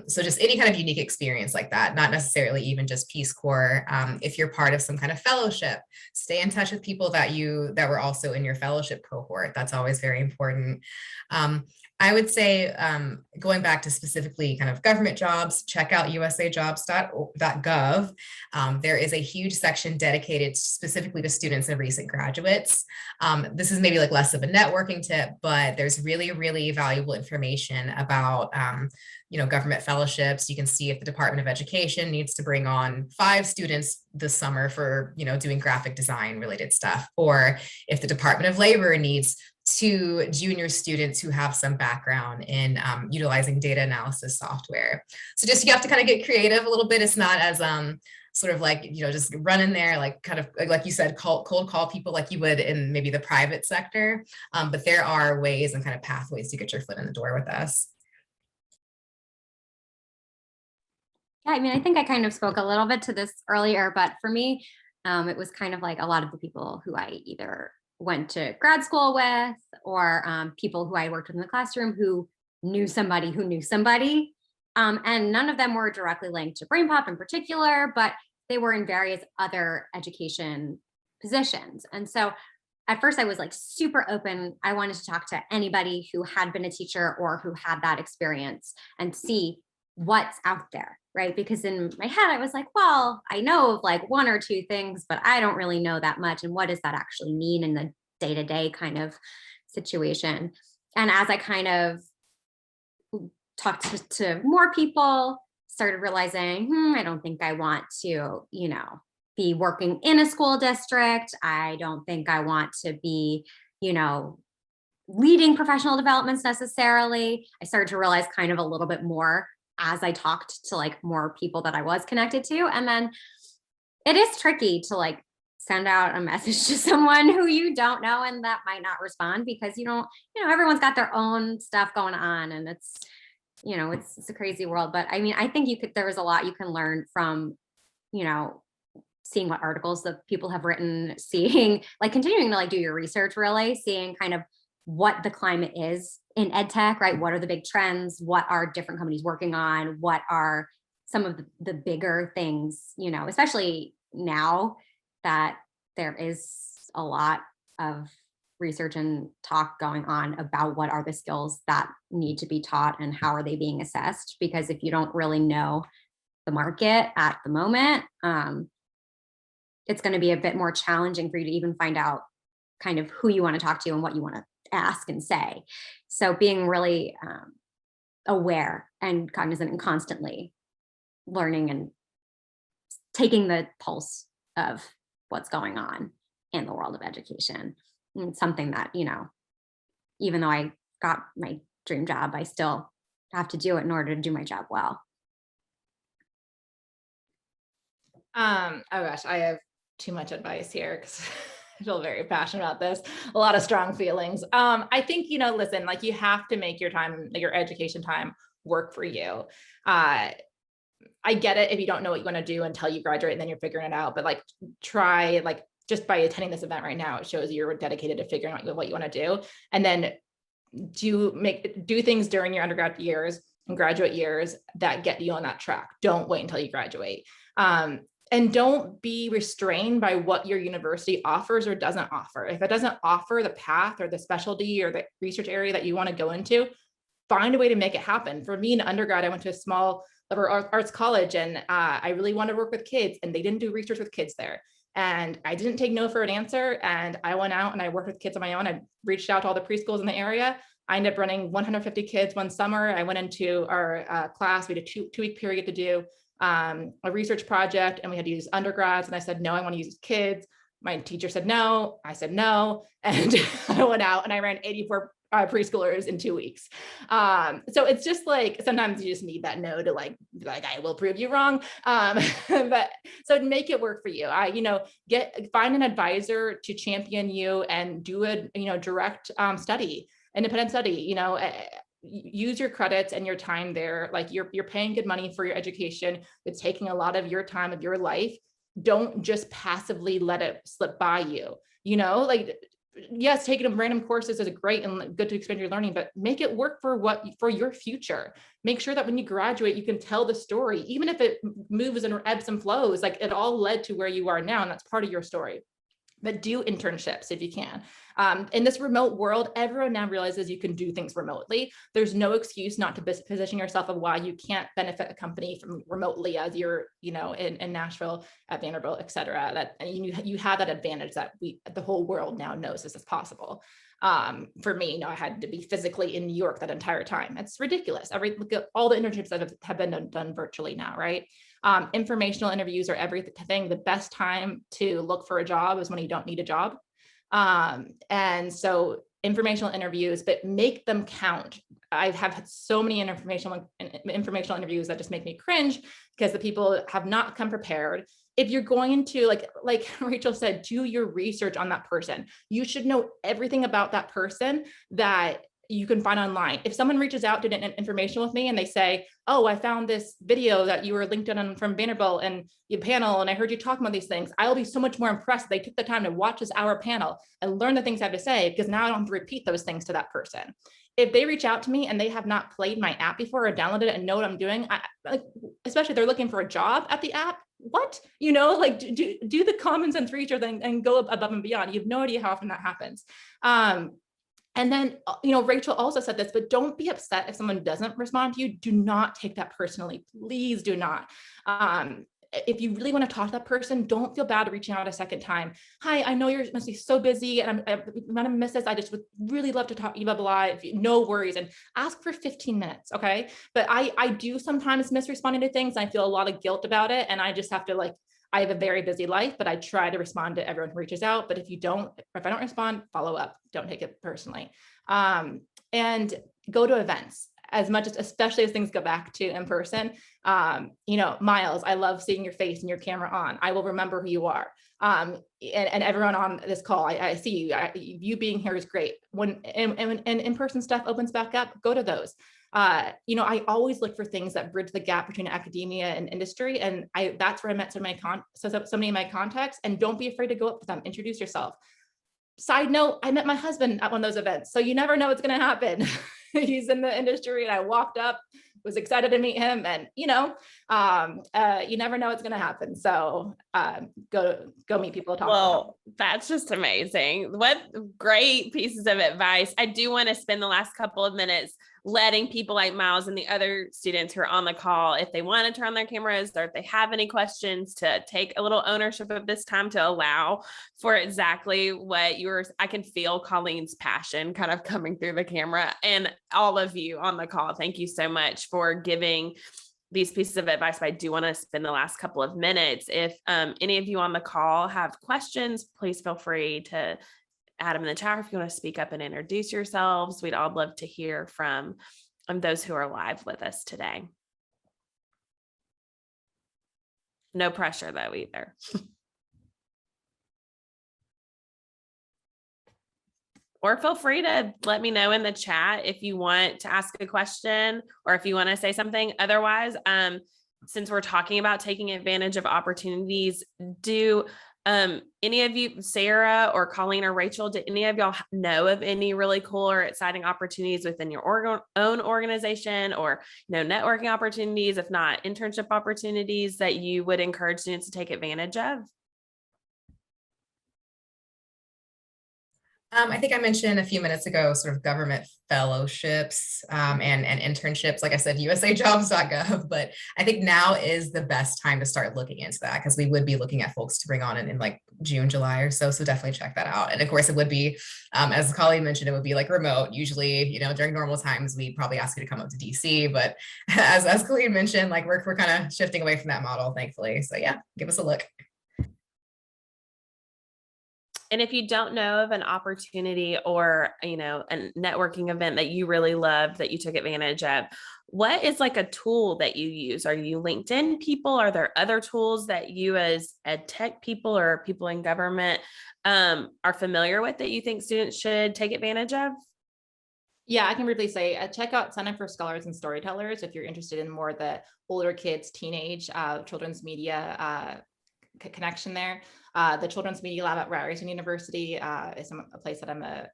Speaker 2: So just any kind of unique experience like that, not necessarily even just Peace Corps. If you're part of some kind of fellowship, stay in touch with people that were also in your fellowship cohort. That's always very important. I would say, going back to specifically kind of government jobs, check out usajobs.gov. There is a huge section dedicated specifically to students and recent graduates. This is maybe like less of a networking tip, but there's really, really valuable information about government fellowships. You can see if the Department of Education needs to bring on 5 students this summer for, doing graphic design related stuff, or if the Department of Labor needs 2 junior students who have some background in utilizing data analysis software. So just, you have to kind of get creative a little bit. It's not as sort of like, just run in there, like kind of like you said, cold call people like you would in maybe the private sector. But there are ways and kind of pathways to get your foot in the door with us.
Speaker 3: Yeah, I mean, I think I kind of spoke a little bit to this earlier, but for me, it was kind of like a lot of the people who I either went to grad school with, or people who I worked with in the classroom who knew somebody who knew somebody. And none of them were directly linked to BrainPop in particular, but they were in various other education positions. And so at first I was like super open. I wanted to talk to anybody who had been a teacher or who had that experience and see what's out there, right? Because in my head, I was like, well, I know of like 1 or 2 things, but I don't really know that much. And what does that actually mean in the day-to-day kind of situation? And as I kind of talked to more people, started realizing, I don't think I want to, be working in a school district. I don't think I want to be, leading professional developments necessarily. I started to realize kind of a little bit more as I talked to like more people that I was connected to. And then it is tricky to like send out a message to someone who you don't know and that might not respond because everyone's got their own stuff going on, and it's a crazy world. But I mean, I think there was a lot you can learn from, seeing what articles that people have written, seeing like continuing to like do your research, really seeing kind of what the climate is in ed tech, right? What are the big trends? What are different companies working on? What are some of the bigger things, especially now that there is a lot of research and talk going on about what are the skills that need to be taught and how are they being assessed? Because if you don't really know the market at the moment, it's going to be a bit more challenging for you to even find out kind of who you want to talk to and what you want to ask and say. So being really aware and cognizant and constantly learning and taking the pulse of what's going on in the world of education. And something that, even though I got my dream job, I still have to do it in order to do my job well.
Speaker 4: Oh gosh, I have too much advice here because I feel very passionate about this. A lot of strong feelings. I think, listen, like you have to make your time, your education time work for you. I get it if you don't know what you want to do until you graduate and then you're figuring it out, but like try, like just by attending this event right now, it shows you're dedicated to figuring out what you want to do. And then do things during your undergrad years and graduate years that get you on that track. Don't wait until you graduate. And don't be restrained by what your university offers or doesn't offer. If it doesn't offer the path or the specialty or the research area that you want to go into, find a way to make it happen. For me in undergrad, I went to a small liberal arts college and I really wanted to work with kids, and they didn't do research with kids there. And I didn't take no for an answer. And I went out and I worked with kids on my own. I reached out to all the preschools in the area. I ended up running 150 kids one summer. I went into our class. We had a two-week period to do a research project, and we had to use undergrads. And I said, no, I want to use kids. My teacher said no. I said no. And I went out and I ran 84 preschoolers in 2 weeks. So it's just like, sometimes you just need that no to like, I will prove you wrong. But so make it work for you. Find an advisor to champion you and do a, direct study, independent study, use your credits and your time there. Like you're paying good money for your education. It's taking a lot of your time of your life. Don't just passively let it slip by you, yes, taking random courses is great and good to expand your learning, but make it work for your future. Make sure that when you graduate, you can tell the story, even if it moves and ebbs and flows, like it all led to where you are now. And that's part of your story. But do internships if you can. In this remote world, everyone now realizes you can do things remotely. There's no excuse not to position yourself of why you can't benefit a company from remotely as you're, in Nashville, at Vanderbilt, et cetera. That you have that advantage that the whole world now knows this is possible. For me, I had to be physically in New York that entire time. It's ridiculous. Look at all the internships that have been done virtually now, right? Informational interviews are everything. The best time to look for a job is when you don't need a job. And so informational interviews, but make them count. I have had so many informational interviews that just make me cringe because the people have not come prepared. If you're going to, like Rachel said, do your research on that person. You should know everything about that person that you can find online. If someone reaches out to an information with me and they say, oh, I found this video that you were linked in from Vanderbilt and your panel, and I heard you talking about these things, I'll be so much more impressed they took the time to watch this hour panel and learn the things I have to say, because now I don't have to repeat those things to that person. If they reach out to me and they have not played my app before or downloaded it and know what I'm doing, especially if they're looking for a job at the app, what, do the common sense research and go above and beyond. You have no idea how often that happens. And then, Rachel also said this, but don't be upset if someone doesn't respond to you. Do not take that personally. Please do not. If you really want to talk to that person, don't feel bad reaching out a second time. Hi, I know you must be so busy and I'm going to miss this. I just would really love to talk to you, blah, blah, blah. No worries. And ask for 15 minutes. Okay. But I do sometimes miss responding to things. I feel a lot of guilt about it. And I just have to I have a very busy life, but I try to respond to everyone who reaches out. But if I don't respond, follow up. Don't take it personally. And go to events. as much as, especially as things go back to in person. Miles, I love seeing your face and your camera on. I will remember who you are. And everyone on this call, I see you. You being here is great. When in-person stuff opens back up, go to those. I always look for things that bridge the gap between academia and industry. And that's where I met so many of my contacts. And don't be afraid to go up to them, introduce yourself. Side note, I met my husband at one of those events. So you never know what's going to happen. He's in the industry, and I walked up, was excited to meet him, and you never know what's going to happen. So go meet people.
Speaker 1: Well, that's just amazing. What great pieces of advice. I do want to spend the last couple of minutes letting people like Miles and the other students who are on the call, if they want to turn on their cameras or if they have any questions, to take a little ownership of this time to allow for exactly what I can feel Colleen's passion kind of coming through the camera, and all of you on the call. Thank you so much for giving these pieces of advice. But I do want to spend the last couple of minutes. If any of you on the call have questions, please feel free to add them in the chat. If you want to speak up and introduce yourselves, we'd all love to hear from those who are live with us today. No pressure though, either. Or feel free to let me know in the chat if you want to ask a question or if you want to say something. Otherwise, since we're talking about taking advantage of opportunities, do any of you, Sara or Colleen or Rachel, do any of y'all know of any really cool or exciting opportunities within your own organization, or networking opportunities, if not internship opportunities, that you would encourage students to take advantage of?
Speaker 2: I think I mentioned a few minutes ago, sort of government fellowships and internships. Like I said, usajobs.gov, but I think now is the best time to start looking into that, because we would be looking at folks to bring on in like June, July or so. So definitely check that out. And of course it would be, as Colleen mentioned, it would be like remote. Usually, during normal times, we probably ask you to come up to DC, but as Colleen mentioned, like we're kind of shifting away from that model, thankfully. So yeah, give us a look.
Speaker 1: And if you don't know of an opportunity or, a networking event that you really loved that you took advantage of, what is like a tool that you use? Are you LinkedIn people? Are there other tools that you as ed tech people or people in government are familiar with that you think students should take advantage of?
Speaker 4: Yeah, I can briefly say, check out Center for Scholars and Storytellers if you're interested in more of the older kids, teenage, children's media connection there. The Children's Media Lab at Ryerson University is a place that I'm a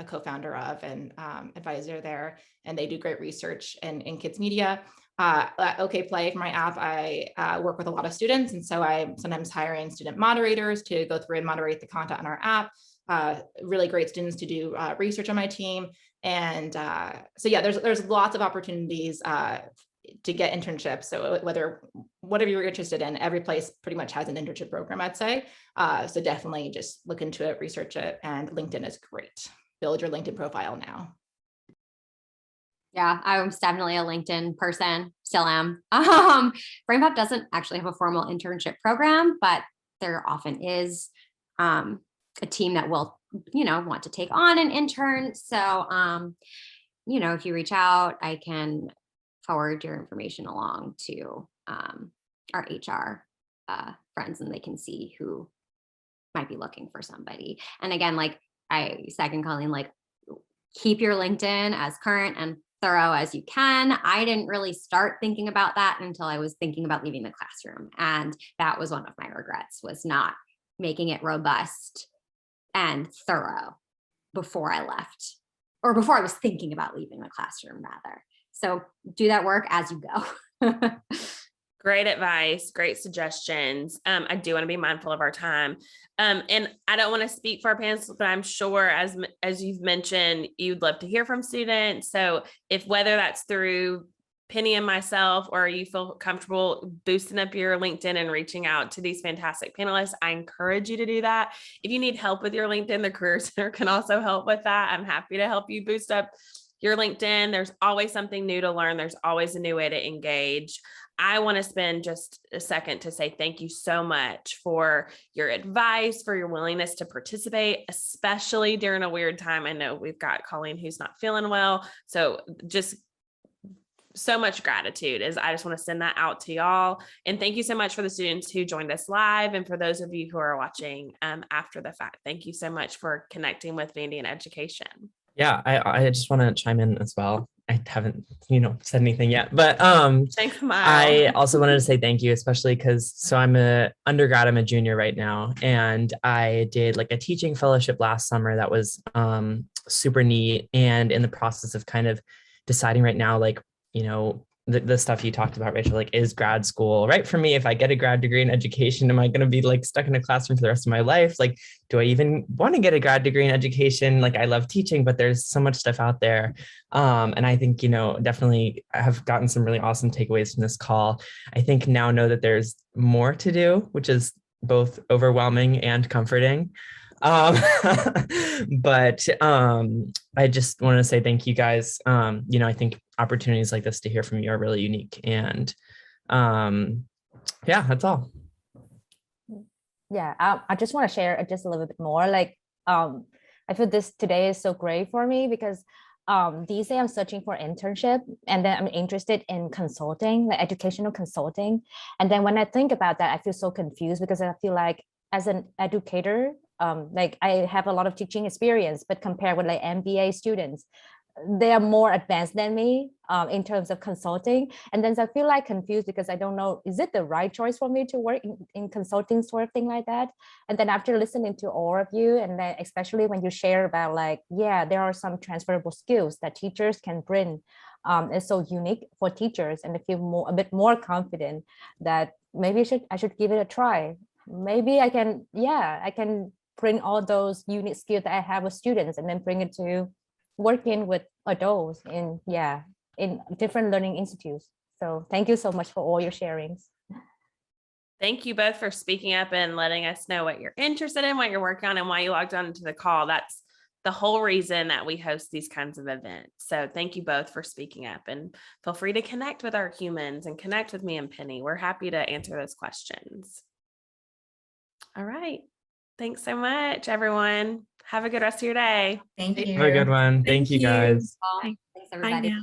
Speaker 4: co-founder of and advisor there, and they do great research in kids media. OK Play, for my app, I work with a lot of students, and so I sometimes hire in student moderators to go through and moderate the content on our app. Really great students to do research on my team, and so yeah, there's lots of opportunities to get internships. So whatever you're interested in, every place pretty much has an internship program, I'd say. So definitely just look into it, research it, and LinkedIn is great. Build your LinkedIn profile now.
Speaker 3: Yeah, I was definitely a LinkedIn person, still am. BrainPop doesn't actually have a formal internship program, but there often is a team that will, want to take on an intern. So, if you reach out, I can forward your information along to our HR friends, and they can see who might be looking for somebody. And again, like I second Colleen, like keep your LinkedIn as current and thorough as you can. I didn't really start thinking about that until I was thinking about leaving the classroom. And that was one of my regrets, was not making it robust and thorough before I left, or before I was thinking about leaving the classroom rather. So do that work as you go.
Speaker 1: Great advice, great suggestions. I do want to be mindful of our time. And I don't want to speak for our panelists, but I'm sure as you've mentioned, you'd love to hear from students. So if whether that's through Penny and myself, or you feel comfortable boosting up your LinkedIn and reaching out to these fantastic panelists, I encourage you to do that. If you need help with your LinkedIn, the Career Center can also help with that. I'm happy to help you boost up your LinkedIn. There's always something new to learn. There's always a new way to engage. I want to spend just a second to say thank you so much for your advice, for your willingness to participate, especially during a weird time. I know we've got Colleen who's not feeling well. So just so much gratitude is I just want to send that out to y'all. And thank you so much for the students who joined us live. And for those of you who are watching after the fact, thank you so much for connecting with Vandy in education.
Speaker 5: Yeah, I just want to chime in as well. I haven't, said anything yet, but
Speaker 1: Thanks, Miles.
Speaker 5: I also wanted to say thank you, especially because I'm a undergrad, I'm a junior right now, and I did like a teaching fellowship last summer that was super neat, and in the process of kind of deciding right now, like, the stuff you talked about, Rachel, like, is grad school right for me? If I get a grad degree in education, am I going to be like stuck in a classroom for the rest of my life? Like, do I even want to get a grad degree in education? Like, I love teaching, but there's so much stuff out there. And I think, definitely I have gotten some really awesome takeaways from this call. I think now know that there's more to do, which is both overwhelming and comforting. But I just want to say thank you guys. I think opportunities like this to hear from you are really unique, and yeah, that's all.
Speaker 6: Yeah, I just want to share just a little bit more. Like, I feel this today is so great for me because these days I'm searching for internship, and then I'm interested in consulting, like educational consulting. And then when I think about that, I feel so confused because I feel like as an educator, like I have a lot of teaching experience, but compared with like MBA students, they are more advanced than me in terms of consulting. And then I feel like confused because I don't know, is it the right choice for me to work in consulting sort of thing like that? And then after listening to all of you, and then especially when you share about like, yeah, there are some transferable skills that teachers can bring. It's so unique for teachers, and I feel a bit more confident that maybe I should give it a try. Maybe I can bring all those unique skills that I have with students and then bring it to working with adults in different learning institutes. So thank you so much for all your sharings.
Speaker 1: Thank you both for speaking up and letting us know what you're interested in, what you're working on, and why you logged on into the call. That's the whole reason that we host these kinds of events. So thank you both for speaking up, and feel free to connect with our humans and connect with me and Penny. We're happy to answer those questions. All right. Thanks so much, everyone. Have a good rest of your day.
Speaker 2: Thank you.
Speaker 5: Have a good one. Thank you, guys.
Speaker 3: Thanks, everybody.
Speaker 7: Bye now.